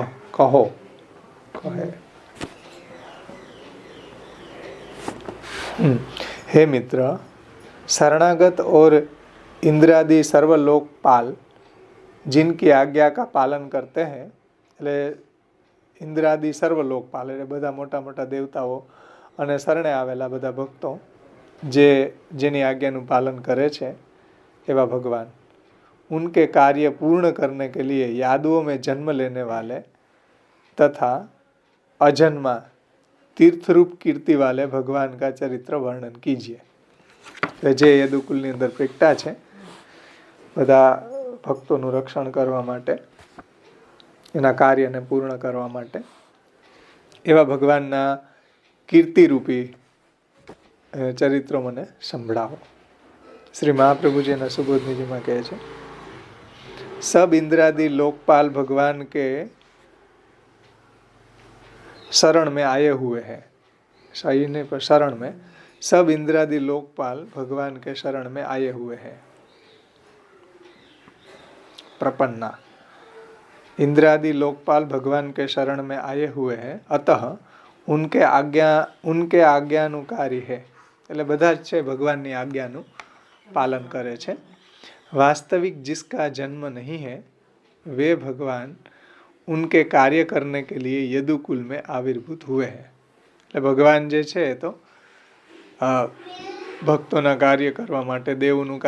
[SPEAKER 1] हे मित्र, शरणागत और इंद्रादि सर्वलोकपाल जिनकी आज्ञा का पालन करते हैं, એટલે ઇન્દ્રાદિ સર્વલોકપાલ એટલે બધા મોટા મોટા દેવતાઓ અને શરણે આવેલા બધા ભક્તો જેની આજ્ઞાનું પાલન કરે છે એવા ભગવાન, उनके कार्य पूर्ण करने के लिए यादों में जन्म लेने वाले तथा अजन्मा तीर्थरूप कीर्ति वाले भगवान का चरित्र वर्णन कीजिए। જે યદુકુલની અંદર પ્રગટા છે બધા ભક્તોનું રક્ષણ કરવા માટે, એના કાર્યને પૂર્ણ કરવા માટે, એવા ભગવાનના કીર્તિરૂપી ચરિત્રો મને સંભળાવો। શ્રી મહાપ્રભુજી એના સુબોધનીજીમાં કહે છે सब इंद्रादि लोकपाल भगवान के शरण में आए हुए हैं। सही नहीं पर शरण में, सब इंद्रादि लोकपाल भगवान के शरण में आए हुए हैं। प्रपन्ना, इंद्रादि लोकपाल भगवान के शरण में आए हुए हैं, अतः उनके आज्ञानुकारी है। એટલે બધા જ છે ભગવાનની આજ્ઞાનું પાલન કરે છે। वास्तविक जिसका जन्म नहीं है वे भगवान उनके कार्य करने के लिए यदुकुल में आविर्भूत हुए हैं। એટલે ભગવાન જે છે તો ભક્તોના કાર્ય કરવા માટે, દેવોનું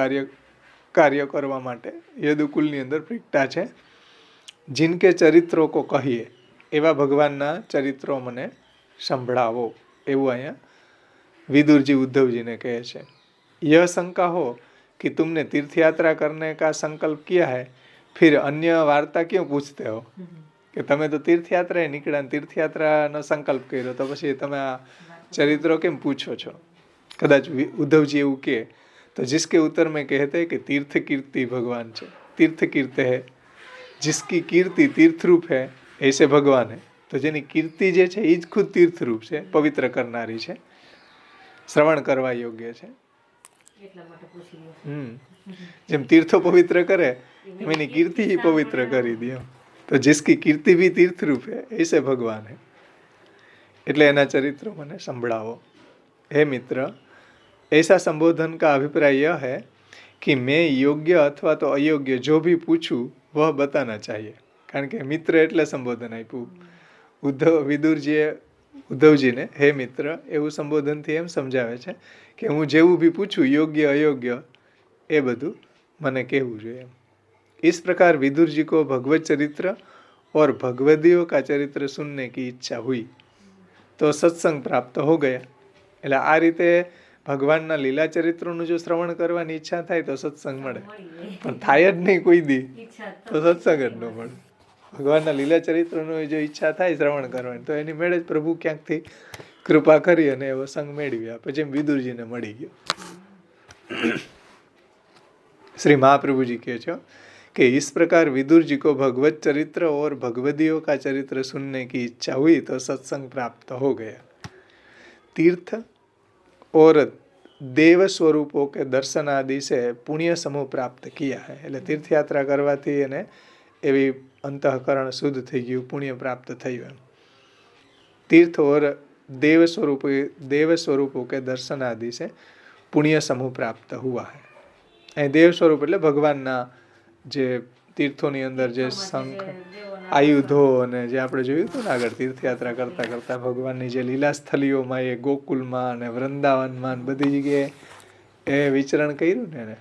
[SPEAKER 1] કાર્ય કરવા માટે યદુકુલની અંદર પ્રગટા છે. જિનકે ચરિત્રો કો કહીએ, એવા ભગવાનના ચરિત્રો મને સંભળાવો, એવું અહીંયા વિદુરજી ઉદ્ધવજીને કહે છે. यह शंका हो कि तुमने तीर्थ यात्रा करने का संकल्प किया है, फिर अन्य वार्ता क्यों पूछते हो? કે તમે તો તીર્થયાત્રાએ નીકળ્યા, તીર્થયાત્રાનો સંકલ્પ કર્યો, તો પછી તમે આ ચરિત્રો કેમ પૂછો છો? કદાચ ઉદ્ધવજી એવું કહે તો जिसके उत्तर में कहते हैं कि तीर्थ कीर्ति भगवान છે, तीर्थ कीर्ति है, जिसकी कीर्ति तीर्थरूप है ऐसे भगवान है. તો જેની કીર્તિ જે છે એ જ ખુદ તીર્થરૂપ છે, પવિત્ર કરનારી છે, શ્રવણ કરવા યોગ્ય છે. જેમ તીર્થો પવિત્ર કરે એમ એની કીર્તિ ही પવિત્ર કરી દે. તો जिसकी कीर्ति भी तीर्थरूप है ऐसे भगवान है. એટલે એના ચરિત્રો મને સંભળાવો. हे मित्र, ऐसा संबोधन का अभिप्राय यह है कि मैं योग्य अथवा तो अयोग्य जो भी पूछूं वह बताना चाहिए. કારણ કે મિત્ર એટલે સંબોધન આપ્યું. ઉદ્ધવજીને હે મિત્ર એવું સંબોધનથી એમ સમજાવે છે કે હું જેવું भी પૂછું, યોગ્ય અયોગ્ય એ બધું મને કહેવું જોઈએ. इस प्रकार विदुर जी को भगवत चरित्र और भगवदियों का चरित्र सुनने की इच्छा हुई तो सत्संग प्राप्त हो गया. એટલે આ રીતે ભગવાનના લીલા ચરિત્રોનું જો શ્રવણ કરવાની ઈચ્છા થાય તો સત્સંગ મળે, પણ થાય જ નહીં કોઈ દી તો સત્સંગ જ ન મળે. ભગવાનના લીલા ચરિત્રનો જો ઈચ્છા થાય શ્રવણ કરવાની તો એની મેળે જ પ્રભુ ક્યાંકથી કૃપા કરી અને એવો સંગ મેળવી આપે, જેમ વિદુરજીને મળી ગયો. श्री महाप्रभु जी कहते हो कि इस प्रकार विदुर जी को भगवत चरित्र और भगवदियों का चरित्र सुनने की इच्छा हुई तो सत्संग प्राप्त हो गया. तीर्थ और देव स्वरूपों के दर्शन आदि से पुण्य समूह प्राप्त किया है. એટલે તીર્થયાત્રા કરવાથી એને એવી અંતઃકરણ શુદ્ધ થઈ ગયું, પુણ્ય પ્રાપ્ત થયું. तीर्थ और देव स्वरूपों के दर्शन आदि से पुण्य समूह प्राप्त हुआ है. અહીં દેવ સ્વરૂપ એટલે ભગવાનના જે તીર્થોની અંદર જે શંખ, આયુધો અને જે આપણે જોયું હતું ને આગળ તીર્થયાત્રા કરતા કરતા ભગવાનની જે લીલા સ્થલીઓમાં, એ ગોકુલમાં અને વૃંદાવનમાં બધી જગ્યાએ એ વિચરણ કર્યું ને એને.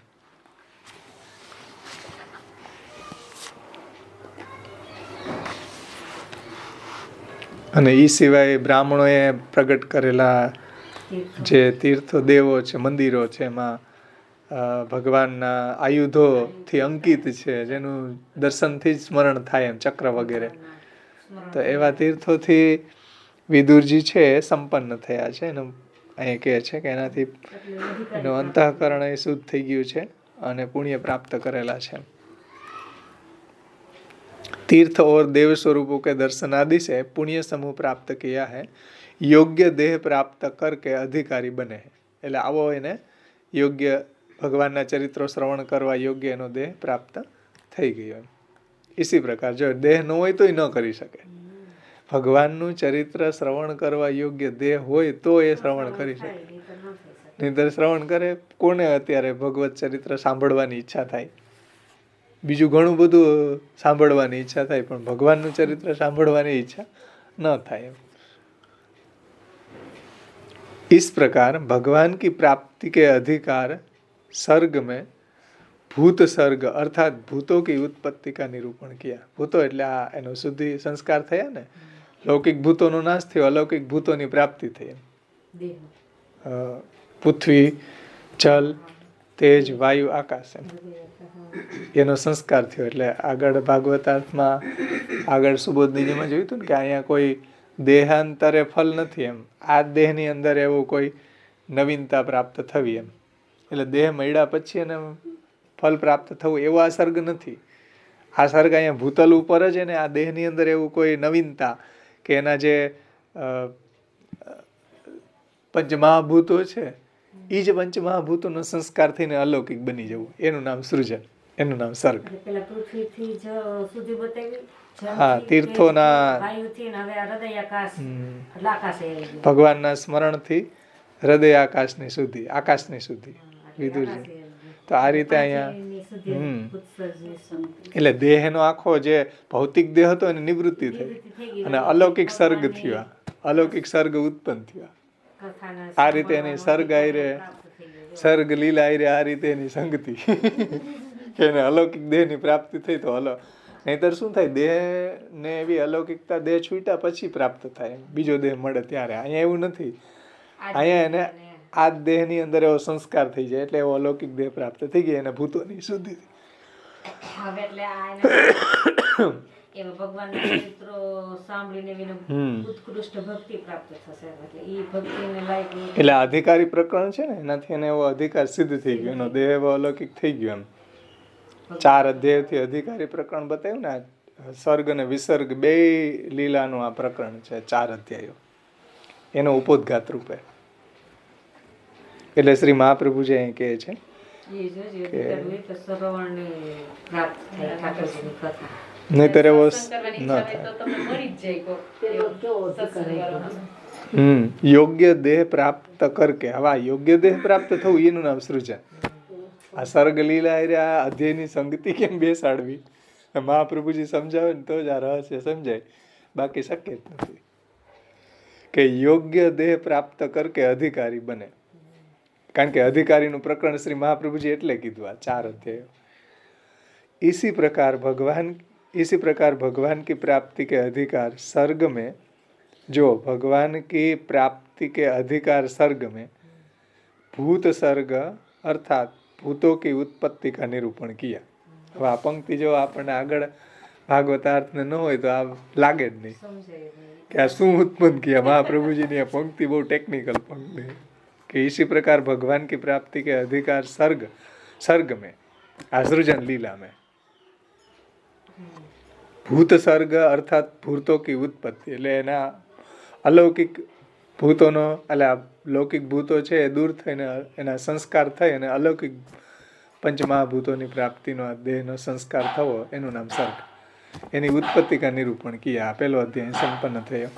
[SPEAKER 1] અને એ સિવાય બ્રાહ્મણોએ પ્રગટ કરેલા જે તીર્થો, દેવો છે, મંદિરો છે, એમાં ભગવાનના આયુધોથી અંકિત છે, જેનું દર્શનથી જ સ્મરણ થાય, એમ ચક્ર વગેરે. તો એવા તીર્થોથી વિદુરજી છે એ સંપન્ન થયા છે. એનું અહીં કહે છે કે એનાથી એનું અંતઃકરણ એ શુદ્ધ થઈ ગયું છે અને પુણ્ય પ્રાપ્ત કરેલા છે. तीर्थ और देव स्वरूपों के दर्शन आदि से पुण्य समूह प्राप्त किया है, योग्य देह प्राप्त करके अधिकारी बने हैं. એટલે આવો એને યોગ્ય ભગવાનના ચરિત્રો શ્રવણ કરવા યોગ્ય એનો દેહ પ્રાપ્ત થઈ ગયો. इसी प्रकार જો દેહ ન હોય તોય ન કરી શકે. ભગવાનનું ચરિત્ર શ્રવણ કરવા યોગ્ય દેહ હોય તો એ શ્રવણ કરી શકે. નહીંતર શ્રવણ કરે કોને અત્યારે ભગવત ચરિત્ર સાંભળવાની ઈચ્છા થાય? બીજું ઘણું બધું સાંભળવાની ઈચ્છા થાય, પણ ભગવાનનું ચરિત્ર સાંભળવાની ઈચ્છા ન થાય. इस प्रकार भगवान की प्राप्ति के अधिकार सर्ग में भूत सर्ग अर्थात भूतों की उत्पत्ति का निरूपण किया. भूतो એટલે આ એનો શુદ્ધિ સંસ્કાર થયા ને, લૌકિક ભૂતોનો નાશ થયો, અલૌકિક ભૂતોની પ્રાપ્તિ થઈ. પૃથ્વી, જલ, તેજ, વાયુ, આકાશ એનો સંસ્કાર થયો. એટલે આગળ ભાગવતાર્થમાં આગળ સુબોધનીજીમાં જોયું હતું ને કે અહીંયા કોઈ દેહાંતરે ફલ નથી, એમ આ દેહની અંદર એવું કોઈ નવીનતા પ્રાપ્ત થવી એમ. એટલે દેહ મળ્યા પછી એને ફલ પ્રાપ્ત થવું એવો આ સર્ગ નથી. આ સર્ગ અહીંયા ભૂતલ ઉપર જ એને આ દેહની અંદર એવું કોઈ નવીનતા કે એના જે પંચમહાભૂતો છે એ જ પંચમહાભૂતોનો સંસ્કાર થઈને અલૌકિક બની જવું, એનું નામ સૃજન, એનું નામ સર્ગ. હા, તીર્થોના ભગવાનના સ્મરણથી હૃદય આકાશની સુધી, આકાશની સુધી વિદુરજી. તો આ રીતે અહીંયા એટલે દેહનો આખો જે ભૌતિક દેહ હતો એની નિવૃત્તિ થઈ અને અલૌકિક સર્ગ થયો, અલૌકિક સર્ગ ઉત્પન્ન થયો. આ રીતે એની સર્ગ આયરે સર્ગ લીલા આ રીતે એની સંગતિ કે એને અલૌકિક દેહની પ્રાપ્તિ થઈ તો નહીંતર શું થાય, દેહને એવી અલૌકિકતા દેહ છૂટ્યા પછી પ્રાપ્ત થાય, બીજો દેહ મળે ત્યારે. અહીંયા એવું નથી. અહીંયા એને આ દેહની અંદર એવો સંસ્કાર થઈ જાય એટલે એવો અલૌકિક દેહ પ્રાપ્ત થઈ ગયા, એને ભૂતોની શુદ્ધિ.
[SPEAKER 2] હવે એટલે આ એમાં ભગવાનના ચરિત્રો સાંભળીને ઉત્કૃષ્ટ ભક્તિ પ્રાપ્ત થશે. એટલે એ ભક્તિને લાયક
[SPEAKER 1] એટલે અધિકારી પ્રકરણ છે ને, એનાથી એને એવો અધિકાર સિદ્ધ થઈ ગયો, એનો દેહ એવો અલૌકિક થઈ ગયો. એમ 4 અધ્યાયથી અધિકારી પ્રકરણ બતાવ્યું ને, સર્ગ અને વિસર્ગ બે લીલાનું આ પ્રકરણ છે, 4 અધ્યાયો એનો ઉપોદ્ઘાત રૂપે. એટલે શ્રી મહાપ્રભુજી અહીં કહે છે નહીતર એવો ન થાય. યોગ્ય દેહ પ્રાપ્ત કરકે. હવે આ યોગ્ય દેહ પ્રાપ્ત થવું એનું નામ સૃજન. આ સર્ગ લીલા આ અધ્યાયની સંગતિ કેમ બેસાડવી, મહાપ્રભુજી સમજાવે ને તો જ આ રહસ્ય સમજાય, બાકી શક્ય જ નથી. કે યોગ્ય દેહ પ્રાપ્ત કરકે અધિકારી બને. કારણ કે અધિકારીનું પ્રકરણ શ્રી મહાપ્રભુજી એટલે કીધું આ 4 अध्याय. इसी प्रकार भगवान की प्राप्ति के अधिकार सर्ग में, जो भगवान की प्राप्ति के अधिकार सर्ग में भूत सर्ग अर्थात भूतों की उत्पत्ति का निरूपण किया. હવે આ પંક્તિ જો આપણને આગળ ભાગવતાર્થને ન હોય તો આ લાગે જ નહીં કે આ શું ઉત્પન્ન કિયા. મહાપ્રભુજીની આ પંક્તિ બહુ ટેકનિકલ પંક્તિ कि इसी प्रकार भगवान की प्राप्ति के अधिकार सर्ग में आसृजन लीला में भूत सर्ग अर्थात भूतों की उत्पत्ति, એટલે એના અલૌકિક ભૂતોનો એટલે લૌકિક ભૂતો છે એ દૂર થઈને એના સંસ્કાર થઈ અને અલૌકિક પંચમહાભૂતોની પ્રાપ્તિનો દેહનો સંસ્કાર થવો એનું નામ સર્ગ. એની ઉત્પત્તિ કા નિરૂપણ કિયા. પહેલો અધ્યાય સંપન્ન થયો.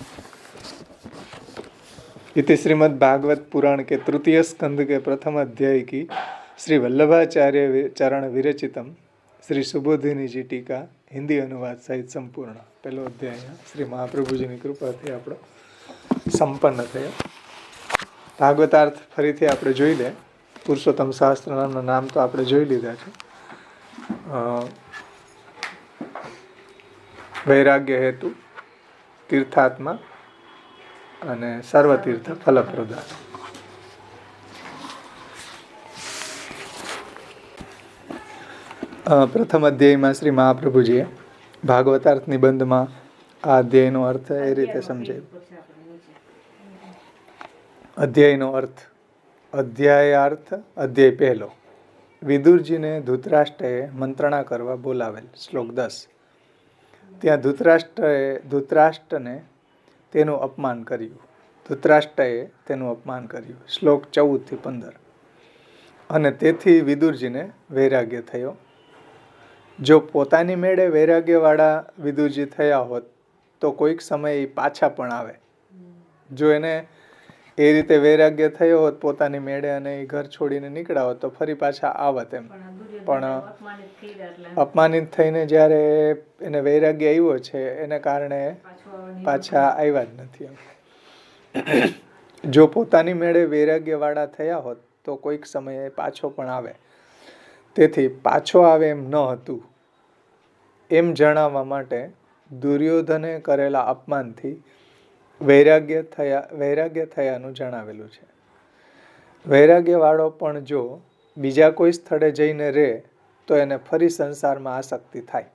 [SPEAKER 1] इति श्रीमद् भागवत पुराण के तृतीय स्कंद के प्रथम अध्याय की श्री वल्लभाचार्य चरण विरचितम श्री सुबोधिनी जी टीका हिंदी अनुवाद सहित संपूर्ण. पहलो अध्याय श्री महाप्रभुजी की कृपा थी आपणो संपन्न थयो. भागवतार्थ फरीथी આપણે જોઈ લે. પુરુષોત્તમ શાસ્ત્રના નામ તો આપણે જોઈ લીધા છે. વૈરાગ્ય હેતુ, તીર્થાત્મા અને સર્વતીર્થ ફલપ્રદા. પ્રથમ અધ્યાયમાં શ્રી મહાપ્રભુજીએ ભાગવતાર્થ નિબંધમાં આ અધ્યાયનો અર્થ એ રીતે સમજાવ્યો. અધ્યાયનો અર્થ. અધ્યાયાર્થ. અધ્યાય પહેલો. વિદુરજીને ધૃતરાષ્ટ્રએ મંત્રણા કરવા બોલાવેલ. શ્લોક 10. ત્યાં ધૃતરાષ્ટ્રને તેનું અપમાન કર્યું. ધૃતરાષ્ટ્રએ તેનું અપમાન કર્યું. શ્લોક 14-15. અને તેથી વિદુરજીને વૈરાગ્ય થયો. જો પોતાની મેળે વૈરાગ્યવાળા વિદુરજી થયા હોત તો કોઈક સમયે પાછા પણ આવે. જો એને એ રીતે વૈરાગ્ય થયો હોત પોતાની મેળે અને એ ઘર છોડીને નીકળ્યા હોત તો ફરી પાછા આવત એમ. પણ અપમાનિત થઈને જ્યારે એને વૈરાગ્ય આવ્યો છે એને કારણે પાછા આવ્યા જ નથી એમ. જો પોતાની મેળે વૈરાગ્યવાળા થયા હોત તો કોઈક સમયે પાછો પણ આવે. તેથી પાછો આવે એમ ન હતું એમ જણાવવા માટે દુર્યોધને કરેલા અપમાનથી વૈરાગ્ય થયાનું જણાવેલું છે. વૈરાગ્યવાળો પણ જો બીજા કોઈ સ્થળે જઈને રહે તો એને ફરી સંસારમાં આસક્તિ થાય.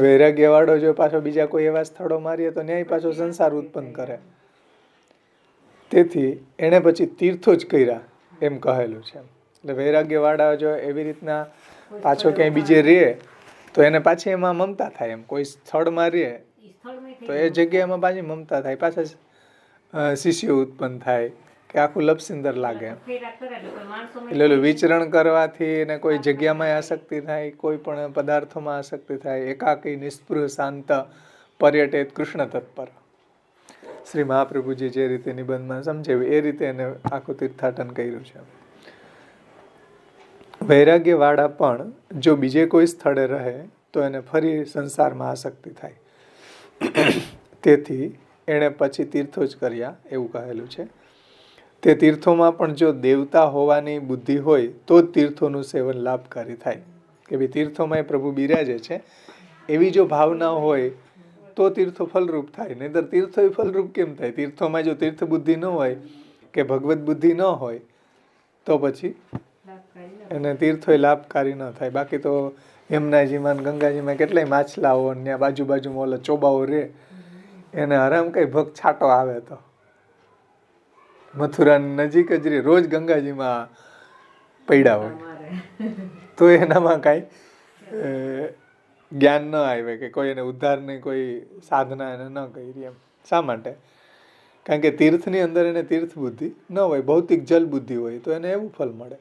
[SPEAKER 1] વૈરાગ્યવાળો જો પાછો બીજા કોઈ એવા સ્થળો મારીએ તો ન્યાય પાછો સંસાર ઉત્પન્ન કરે. તેથી એણે પછી તીર્થો જ કર્યા એમ કહેલું છે. એટલે વૈરાગ્યવાળા જો એવી રીતના પાછો ક્યાંય બીજે રહે તો એને પાછી એમાં મમતા થાય એમ. કોઈ સ્થળમાં રહે તો એ જગ્યાએમાં પાછી મમતા થાય, પાછા શિષ્યો ઉત્પન્ન થાય કે આખું લપસિંદર લાગે એમ. એટલે વિચરણ કરવાથી એને કોઈ જગ્યામાં આસક્તિ થાય, કોઈ પણ પદાર્થોમાં આસક્તિ થાય. એકાકી નિસ્પૃહ શાંત પર્યટેત કૃષ્ણ તત્પર. શ્રી મહાપ્રભુજી જે રીતે નિબંધમાં સમજાવ્યું એ રીતે એને આખું તીર્થાટન કર્યું છે. વૈરાગ્યવાળા પણ જો બીજે કોઈ સ્થળે રહે તો એને ફરી સંસારમાં આસક્તિ થાય. તેથી એણે પછી તીર્થો જ કર્યા એવું કહેલું છે. તે તીર્થોમાં પણ જો દેવતા હોવાની બુદ્ધિ હોય તો જ તીર્થોનું સેવન લાભકારી થાય. કે ભાઈ તીર્થોમાં એ પ્રભુ બિરાજે છે એવી જો ભાવના હોય તો તીર્થો ફલરૂપ થાય. નહીંતર તીર્થો ફલરૂપ કેમ થાય? તીર્થોમાં જો તીર્થ બુદ્ધિ ન હોય કે ભગવત બુદ્ધિ ન હોય તો પછી એને તીર્થો લાભકારી ન થાય. બાકી તો યમુનાજીમાં ગંગાજીમાં કેટલાય માછલાઓ ત્યાં બાજુમાં ઓલા ચોબાઓ રે, એને આરામ કઈ ભગ છાંટો આવે તો મથુરાની નજીક જ રે, રોજ ગંગાજીમાં પડ્યા હોય તો એનામાં કાંઈ જ્ઞાન ન આવે કે કોઈ એને ઉદ્ધારની કોઈ સાધના એને ન કરી એમ. શા માટે? કારણ કે તીર્થની અંદર એને તીર્થ બુદ્ધિ ન હોય, ભૌતિક જલ બુદ્ધિ હોય તો એને એવું ફલ મળે.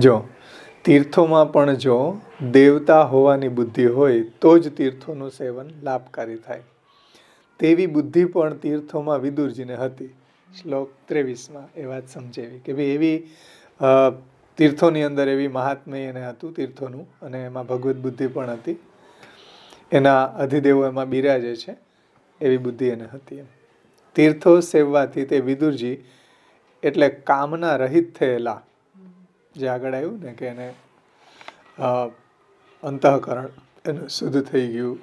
[SPEAKER 1] જો તીર્થોમાં પણ જો દેવતા હોવાની બુદ્ધિ હોય તો જ તીર્થોનું સેવન લાભકારી થાય. તેવી બુદ્ધિ પણ તીર્થોમાં વિદુરજીને હતી. શ્લોક 23 એ વાત સમજાવી કે ભાઈ એવી તીર્થોની અંદર એવી મહાત્મ્ય એને હતું તીર્થોનું, અને એમાં ભગવત બુદ્ધિ પણ હતી. એના અધિદેવો એમાં બિરાજે છે એવી બુદ્ધિ એને હતી. તીર્થો સેવવાથી તે વિદુરજી એટલે કામના રહિત થયેલા, જે આગળ આવ્યું ને કે એને અંતઃકરણ એનું શુદ્ધ થઈ ગયું,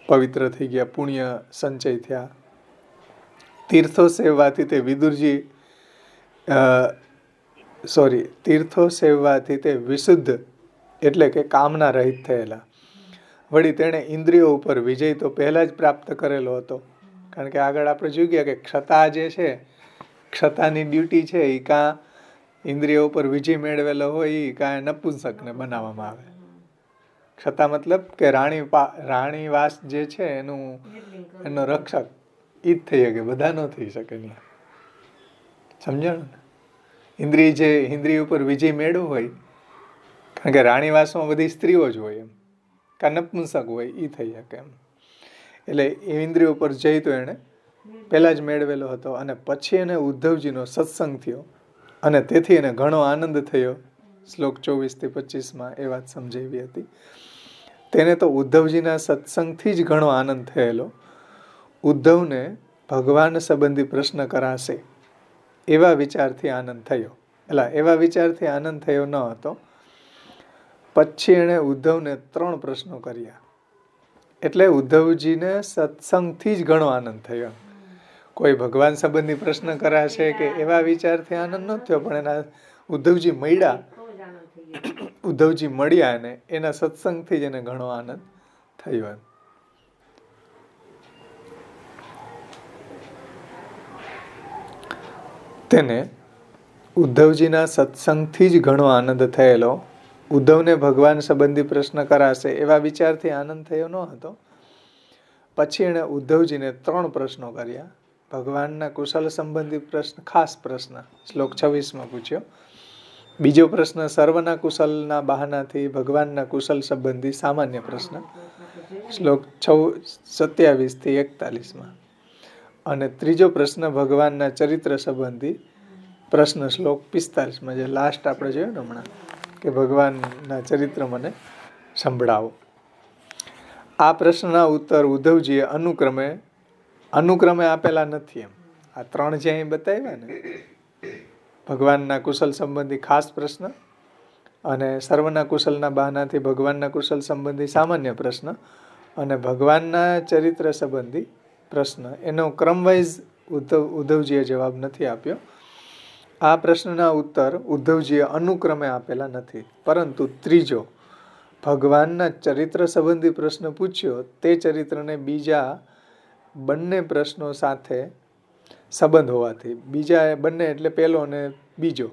[SPEAKER 1] પવિત્ર થઈ ગયા, પુણ્ય સંચય થયા. તીર્થો સેવવાથી તે વિદુરજી તીર્થો સેવવાથી તે વિશુદ્ધ એટલે કે કામના રહિત થયેલા. વળી તેણે ઇન્દ્રિયો ઉપર વિજય તો પહેલા જ પ્રાપ્ત કરેલો હતો. કારણ કે આગળ આપણે જોઈ ગયા કે ક્ષતા જે છે, ક્ષતાની ડ્યુટી છે એ કાં ઇન્દ્રિયો ઉપર વિજય મેળવેલો હોય એ કાંઈ નપુંસકને બનાવવામાં આવે. ક્ષતા મતલબ કે રાણીવાસ જે છે એનો રક્ષક એ જ થઈ શકે, બધા ન થઈ શકે. સમજાણું ને? ઇન્દ્રિય ઉપર વિજય મેળવ્યો હોય, કારણ કે રાણીવાસમાં બધી સ્ત્રીઓ જ હોય એમ, કાં નપુંસક હોય એ થઈ શકે એમ. એટલે એ ઇન્દ્રિયો ઉપર જઈ તો એણે પહેલા જ મેળવેલો હતો. અને પછી એને ઉદ્ધવજીનો સત્સંગ થયો અને તેથી એને ઘણો આનંદ થયો. શ્લોક 24-25 એ વાત સમજાવી હતી. તેને તો ઉદ્ધવજીના સત્સંગથી જ ઘણો આનંદ થયેલો. ઉદ્ધવને ભગવાન સંબંધી પ્રશ્ન કરાશે એવા વિચારથી આનંદ થયો. એવા વિચારથી આનંદ થયો ન હતો. પછી એણે ઉદ્ધવને 3 પ્રશ્નો કર્યા. એટલે ઉદ્ધવજીને સત્સંગથી જ ઘણો આનંદ થયો. કોઈ ભગવાન સંબંધી પ્રશ્ન કરાશે કે એવા વિચારથી આનંદ ન થયો, પણ એના ઉદ્ધવજી મળ્યા અને એના સત્સંગથી જ એને ઘણો આનંદ થયો. તેને ઉદ્ધવજીના સત્સંગથી જ ઘણો આનંદ થયેલો. ઉદ્ધવને ભગવાન સંબંધી પ્રશ્ન કરાશે એવા વિચારથી આનંદ થયો ન હતો. પછી એણે ઉદ્ધવજીને 3 પ્રશ્નો કર્યા. ભગવાનના કુશલ સંબંધી પ્રશ્ન, ખાસ પ્રશ્ન શ્લોક 26 પૂછ્યો. બીજો પ્રશ્ન સર્વના કુશલના બહાનાથી ભગવાનના કુશલ સંબંધી સામાન્ય પ્રશ્ન શ્લોક 27-41. અને ત્રીજો પ્રશ્ન ભગવાનના ચરિત્ર સંબંધી પ્રશ્ન શ્લોક 45, જે લાસ્ટ આપણે જોયું ને હમણાં કે ભગવાનના ચરિત્ર મને સંભળાવો. આ પ્રશ્નના ઉત્તર ઉદ્ધવજીએ અનુક્રમે આપેલા નથી એમ. આ 3 જે અહીં બતાવ્યા ને, ભગવાનના કુશલ સંબંધી ખાસ પ્રશ્ન અને સર્વના કુશલના બહાનાથી ભગવાનના કુશલ સંબંધી સામાન્ય પ્રશ્ન અને ભગવાનના ચરિત્ર સંબંધી પ્રશ્ન, એનો ક્રમવાઇઝ ઉદ્ધવજીએ જવાબ નથી આપ્યો. આ પ્રશ્નના ઉત્તર ઉદ્ધવજીએ અનુક્રમે આપેલા નથી, પરંતુ ત્રીજો ભગવાનના ચરિત્ર સંબંધી પ્રશ્ન પૂછ્યો તે ચરિત્રને બીજા બંને પ્રશ્નો સાથે સંબંધ હોવાથી, બીજા બંને એટલે પહેલો અને બીજો,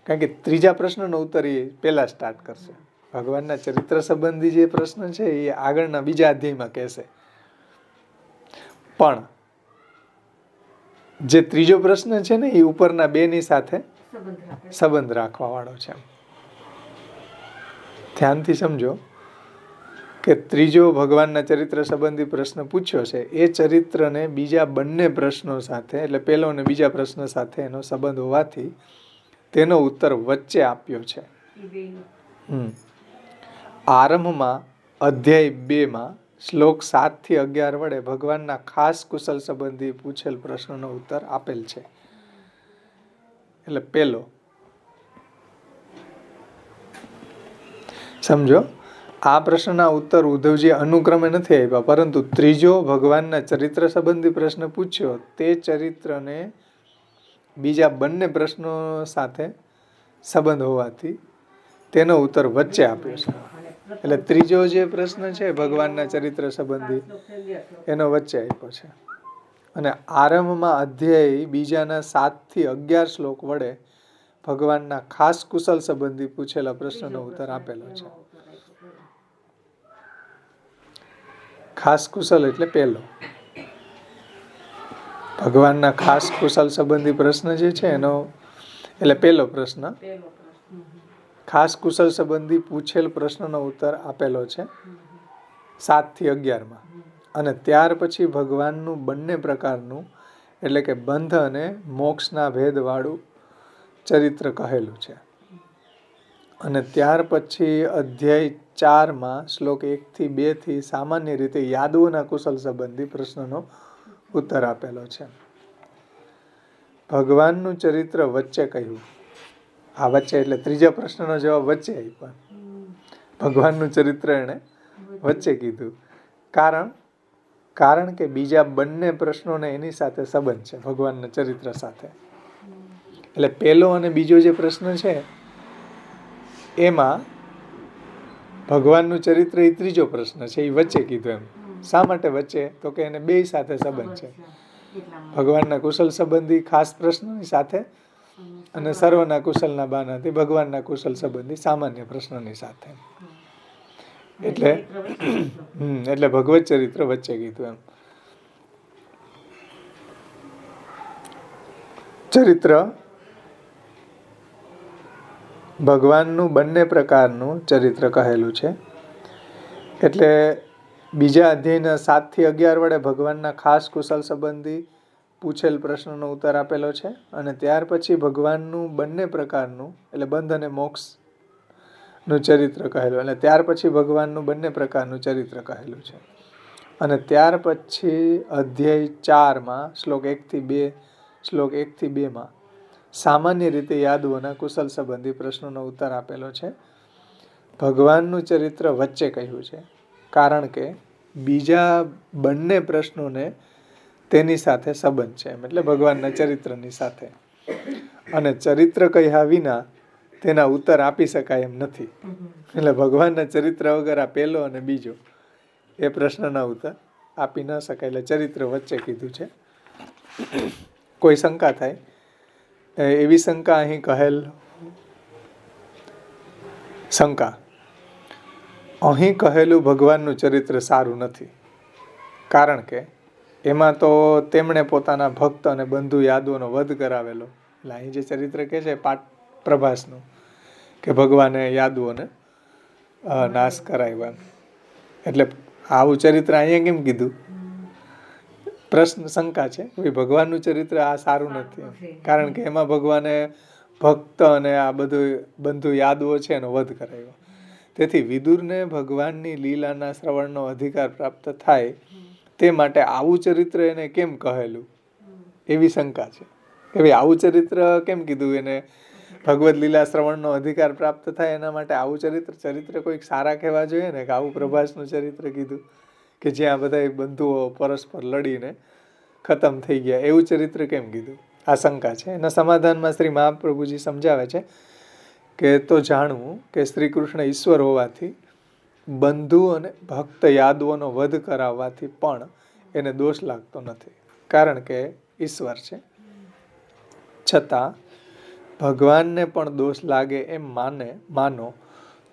[SPEAKER 1] કારણ કે ત્રીજા પ્રશ્નનો ઉત્તર એ પહેલા સ્ટાર્ટ કરશે. ભગવાનના ચરિત્ર સંબંધી જે પ્રશ્ન છે એ આગળના બીજા અધ્યાયમાં કહેશે. પણ જે ત્રીજો પ્રશ્ન છે ને એ ઉપરના 2ની સાથે સંબંધ રાખવા વાળો છે. ધ્યાનથી સમજો કે ત્રીજો ભગવાનના ચરિત્ર સંબંધી પ્રશ્ન પૂછ્યો છે એ ચરિત્રને બીજા બંને પ્રશ્નો સાથે, એટલે પહેલો અને બીજા પ્રશ્ન સાથે એનો સંબંધ હોવાથી તેનો ઉત્તર વચ્ચે આપ્યો છે. આરંભમાં અધ્યાય 2માં શ્લોક 7-11 વડે ભગવાનના ખાસ કુશલ સંબંધી પૂછેલ પ્રશ્નનો ઉત્તર આપેલ છે. એટલે પેલો સમજો, આ પ્રશ્નના ઉત્તર ઉદ્ધવજી અનુક્રમે નથી આપ્યા, પરંતુ ત્રીજો ભગવાનના ચરિત્ર સંબંધી પ્રશ્ન પૂછ્યો તે ચરિત્રને બીજા બંને પ્રશ્નો સાથે સંબંધ હોવાથી તેનો ઉત્તર વચ્ચે આપ્યો છે. એટલે ત્રીજો જે પ્રશ્ન છે ભગવાનના ચરિત્ર સંબંધી એનો વચ્ચે આપ્યો છે. અને આરંભમાં અધ્યાય 2ના 7-11 શ્લોક વડે ભગવાનના ખાસ કુશલ સંબંધી પૂછેલા પ્રશ્નનો ઉત્તર આપેલો છે. ખાસ કુશલ એટલે પહેલો, ભગવાનના ખાસ કુશલ સંબંધી પ્રશ્ન જે છે એનો એટલે પહેલો પ્રશ્ન, ખાસ કુશલ સંબંધી પૂછેલ પ્રશ્નનો ઉત્તર આપેલો છે 7-11માં. અને ત્યાર પછી ભગવાનનું બંને પ્રકારનું એટલે કે બંધ અને મોક્ષના ભેદવાળું ચરિત્ર કહેલું છે. અને ત્યાર પછી અધ્યાય 4માં શ્લોક 1-2 સામાન્ય રીતે યાદવોના કુશલ સંબંધી પ્રશ્નનો ઉત્તર આપેલો છે. ભગવાનનું ચરિત્ર વચ્ચે કહ્યું. આ વચ્ચે એટલે ત્રીજા પ્રશ્નનો જવાબ વચ્ચે આપ્યો. ભગવાનનું ચરિત્ર એને વચ્ચે કીધું. કારણ કે બીજા બંને પ્રશ્નોને એની સાથે સંબંધ છે, ભગવાનના ચરિત્ર સાથે. એટલે પહેલો અને બીજો જે પ્રશ્ન છે એમાં ભગવાનનું ચરિત્ર એ ત્રીજો પ્રશ્ન છે, એ વચ્ચે કીધું. એમ શા માટે વચ્ચે? તો કે એને બે સાથે સંબંધ છે, ભગવાનના કુશલ સંબંધી ખાસ પ્રશ્નોની સાથે અને સર્વના કુશલના બાનાથી ભગવાનના કુશલ સંબંધી સામાન્ય પ્રશ્નોની સાથે. એટલે ભગવત ચરિત્ર વચ્ચે કીધું. એમ ચરિત્ર ભગવાનનું બંને પ્રકારનું ચરિત્ર કહેલું છે. એટલે બીજા અધ્યાયના 7-11 વડે ભગવાનના ખાસ કુશલ સંબંધી પૂછેલ પ્રશ્નનો ઉત્તર આપેલો છે. અને ત્યાર પછી ભગવાનનું બંને પ્રકારનું એટલે બંધ અને મોક્ષનું ચરિત્ર કહેલું. અને ત્યાર પછી ભગવાનનું બંને પ્રકારનું ચરિત્ર કહેલું છે. અને ત્યાર પછી અધ્યાય 4માં શ્લોક 1-2માં સામાન્ય રીતે યાદવોના કુશલ સંબંધી પ્રશ્નોનો ઉત્તર આપેલો છે. ભગવાનનું ચરિત્ર વચ્ચે કહ્યું છે કારણ કે બીજા બંને પ્રશ્નોને તેની સાથે સંબંધ છે, એટલે ભગવાનના ચરિત્રની સાથે. અને ચરિત્ર કહ્યા વિના તેના ઉત્તર આપી શકાય એમ નથી. એટલે ભગવાનના ચરિત્ર વગર આ પહેલો અને બીજો એ પ્રશ્નના ઉત્તર આપી ન શકાય. એટલે ચરિત્ર વચ્ચે કીધું છે. કોઈ શંકા થાય એવી શંકા અહીં કહેલ શંકા અહીં કહેલું ભગવાનનું ચરિત્ર સારું નથી, કારણ કે એમાં તો તેમણે પોતાના ભક્ત અને બંધુ યાદવોનો વધ કરાવેલો. એટલે અહીં જે ચરિત્ર કે છે પ્રભાસનું કે ભગવાને યાદવોને નાશ કરાવ્યા, એટલે આવું ચરિત્ર અહીંયા કેમ કીધું? પ્રશ્ન શંકા છે કે ભગવાનનું ચરિત્ર આ સારું નથી, કારણ કે એમાં ભગવાને ભક્ત અને આ બધું બંધુ યાદવો છે એનો વધ કરાવ્યો. તેથી વિદુરને ભગવાનની લીલાના શ્રવણનો અધિકાર પ્રાપ્ત થાય તે માટે આવું ચરિત્ર એને કેમ કહેલું એવી શંકા છે. કે ભાઈ આવું ચરિત્ર કેમ કીધું એને? ભગવદ લીલા શ્રવણનો અધિકાર પ્રાપ્ત થાય એના માટે આવું ચરિત્ર કોઈક સારા કહેવા જોઈએ ને, કે આવું પ્રભાસનું ચરિત્ર કીધું કે જ્યાં બધા બંધુઓ પરસ્પર લડીને ખતમ થઈ ગયા, એવું ચરિત્ર કેમ કીધું? આ શંકા છે. એના સમાધાનમાં શ્રી મહાપ્રભુજી સમજાવે છે કે તો જાણવું કે શ્રી કૃષ્ણ ઈશ્વર હોવાથી બંધુ અને ભક્ત યાદવોનો વધ કરાવવાથી પણ એને દોષ લાગતો નથી, કારણ કે ઈશ્વર છે. છતાં ભગવાનને પણ દોષ લાગે એમ માનો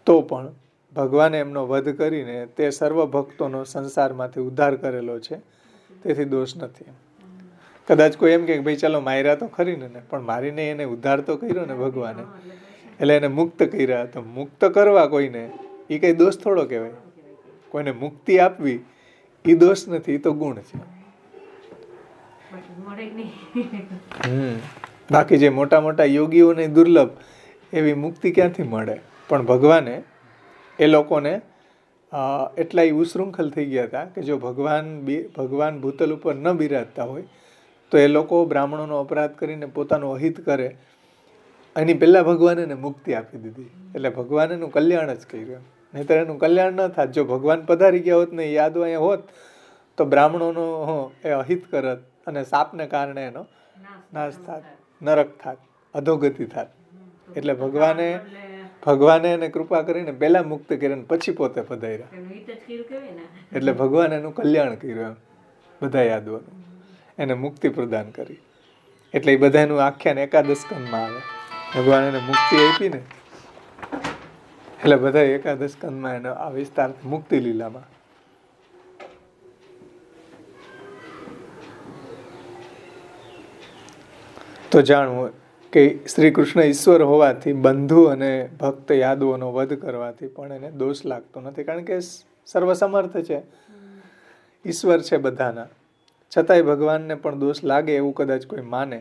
[SPEAKER 1] તો પણ ભગવાને એમનો વધ કરીને તે સર્વ ભક્તોનો સંસારમાંથી ઉદ્ધાર કરેલો છે, તેથી દોષ નથી. કદાચ કોઈ એમ કે ભાઈ ચાલો માર્યા તો ખરી ને, પણ મારીને એને ઉદ્ધાર તો કર્યો ને ભગવાને, એટલે એને મુક્ત કર્યા. તો મુક્ત કરવા કોઈને એ કઈ દોષ થોડો કહેવાય? કોઈને મુક્તિ આપવી એ દોષ નથી, એ તો ગુણ છે. બાકી જે મોટા મોટા યોગીઓને દુર્લભ એવી મુક્તિ ક્યાંથી મળે? પણ ભગવાને એ લોકોને એટલા ઉશૃંખલ થઈ ગયા હતા કે જો ભગવાન ભૂતલ ઉપર ન બિરાજતા હોય તો એ લોકો બ્રાહ્મણોનો અપરાધ કરીને પોતાનું અહિત કરે. એની પહેલાં ભગવાન એને મુક્તિ આપી દીધી. એટલે ભગવાન એનું કલ્યાણ જ કર્યું. નહીંતર એનું કલ્યાણ ન થાત. જો ભગવાન પધારી ગયા હોત ને યાદો અહીંયા હોત તો બ્રાહ્મણોનો એ અહિત કરત અને શાપને કારણે એનો નાશ થાત, નરક થાત, અધોગતિ થાત. એટલે ભગવાને એને કૃપા કરીને પહેલા મુક્ત કર્યા પછી પોતે પધાર્યા. એટલે ભગવાન એનું કલ્યાણ કર્યું એમ બધા યાદવાનું, એને મુક્તિ પ્રદાન કરી. એટલે એ બધા એનું આખ્યાન એકાદશ સ્કંદમાં આવે. ભગવાન એને મુક્તિ આપી ને એટલે બધા એકાદશ સ્કંદમાં એનો આ વિસ્તાર મુક્તિ લીલામાં. તો જાણવું કે શ્રી કૃષ્ણ ઈશ્વર હોવાથી બંધુ અને ભક્ત યાદવોનો વધ કરવાથી પણ એને દોષ લાગતો નથી. કારણ કે સર્વસમર્થ છે, ઈશ્વર છે બધાના. છતાંય ભગવાનને પણ દોષ લાગે એવું કદાચ કોઈ માને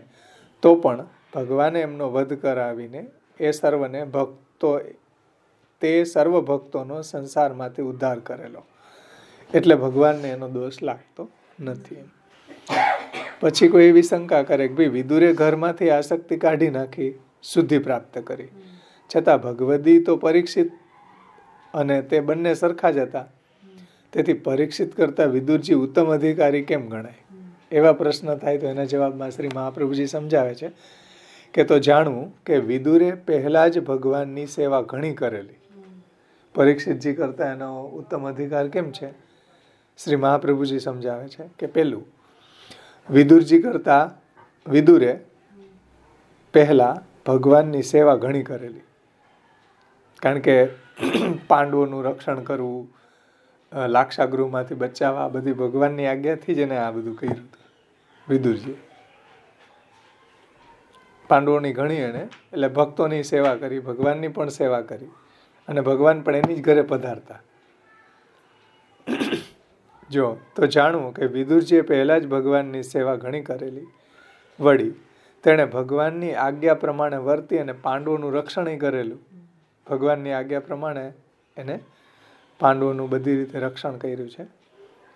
[SPEAKER 1] તો પણ ભગવાને એમનો વધ કરાવીને એ સર્વને તે સર્વ ભક્તોનો સંસારમાંથી ઉદ્ધાર કરેલો. એટલે ભગવાનને એનો દોષ લાગતો નથી. પછી કોઈ એવી શંકા કરે કે ભાઈ વિદુરે ઘરમાંથી આસક્તિ કાઢી નાખી, શુદ્ધિ પ્રાપ્ત કરી, છતાં ભગવદી તો પરીક્ષિત અને તે બંને સરખા જ હતા. તેથી પરીક્ષિત કરતા વિદુરજી ઉત્તમ અધિકારી કેમ ગણાય? એવા પ્રશ્ન થાય તો એના જવાબમાં શ્રી મહાપ્રભુજી સમજાવે છે કે તો જાણવું કે વિદુરે પહેલા જ ભગવાનની સેવા ઘણી કરેલી. પરીક્ષિતજી કરતા એનો ઉત્તમ અધિકાર કેમ છે? શ્રી મહાપ્રભુજી સમજાવે છે કે પેલું, વિદુરજી કરતા વિદુરે પહેલા ભગવાનની સેવા ઘણી કરેલી. કારણ કે પાંડવોનું રક્ષણ કરવું, લાક્ષાગૃહમાંથી બચાવવા, બધી ભગવાનની આજ્ઞાથી જ એને આ બધું કર્યું હતું વિદુરજી. પાંડવોની ઘણી એને એટલે ભક્તોની સેવા કરી, ભગવાનની પણ સેવા કરી અને ભગવાન પણ એની જ ઘરે પધારતા. જો તો જાણવું કે વિદુરજીએ પહેલા જ ભગવાનની સેવા ઘણી કરેલી. વળી તેણે ભગવાનની આજ્ઞા પ્રમાણે વર્તી અને પાંડવોનું રક્ષણ કરેલું. ભગવાનની આજ્ઞા પ્રમાણે એને પાંડવોનું બધી રીતે રક્ષણ કર્યું છે.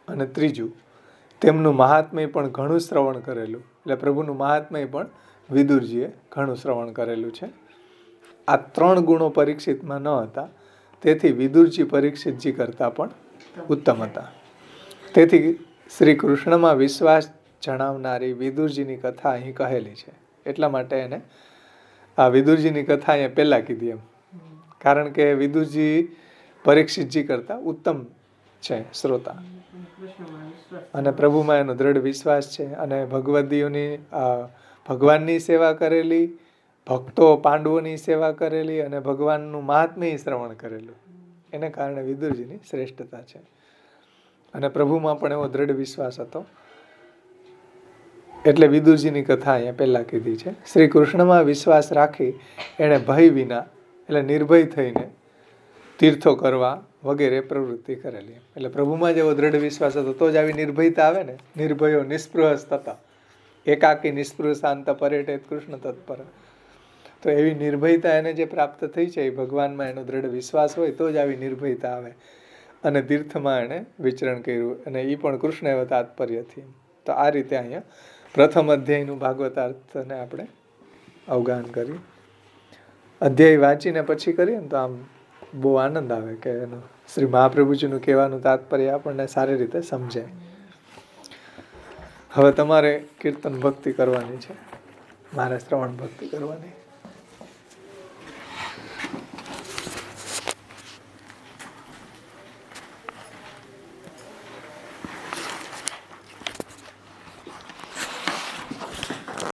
[SPEAKER 1] અને ત્રીજું, તેમનું મહાત્મ્ય પણ ઘણું શ્રવણ કરેલું. એટલે પ્રભુનું મહાત્મ્ય પણ વિદુરજીએ ઘણું શ્રવણ કરેલું છે. આ 3 ગુણો પરીક્ષિતમાં ન હતા. તેથી વિદુરજી પરીક્ષિતજી કરતાં પણ ઉત્તમ હતા. તેથી શ્રી કૃષ્ણમાં વિશ્વાસ જણાવનારી વિદુરજીની કથા અહીં કહેલી છે. એટલા માટે એને આ વિદુરજીની કથા અહીંયા પહેલાં કીધી એમ. કારણ કે વિદુરજી પરીક્ષિતજી કરતાં ઉત્તમ છે શ્રોતા અને પ્રભુમાં એનો દ્રઢ વિશ્વાસ છે. અને ભગવાનની સેવા કરેલી, ભક્તો પાંડવોની સેવા કરેલી અને ભગવાનનું મહાત્મ્ય શ્રવણ કરેલું. એને કારણે વિદુરજીની શ્રેષ્ઠતા છે. અને પ્રભુમાં પણ એવો દ્રઢ વિશ્વાસ હતો. એટલે વિદુરજીની કથા અહીંયા પહેલા કીધી છે. શ્રી કૃષ્ણમાં વિશ્વાસ રાખી એણે ભય વિના એટલે નિર્ભય થઈને તીર્થો કરવા વગેરે પ્રવૃત્તિ કરેલી. એટલે પ્રભુમાં જેવો દ્રઢ વિશ્વાસ હતો તો જ આવી નિર્ભયતા આવે ને. નિર્ભયો નિસ્પૃહ તથા એકાકી નિસ્પૃહ શાંત પર્યટેત કૃષ્ણ તત્પર. તો એવી નિર્ભયતા એને જે પ્રાપ્ત થઈ છે એ ભગવાનમાં એનો દ્રઢ વિશ્વાસ હોય તો જ આવી નિર્ભયતા આવે. અને તીર્થમાં એણે વિચરણ કર્યું અને એ પણ કૃષ્ણ એવા તાત્પર્યથી. તો આ રીતે અહીંયા પ્રથમ અધ્યાયનું ભાગવતાર્થને આપણે અવગાહન કર્યું. અધ્યાય વાંચીને પછી કરીએ ને તો આમ બહુ આનંદ આવે કે એનું શ્રી મહાપ્રભુજીનું કહેવાનું તાત્પર્ય આપણને સારી રીતે સમજાય. હવે તમારે કીર્તન ભક્તિ કરવાની છે, મારે શ્રવણ ભક્તિ કરવાની.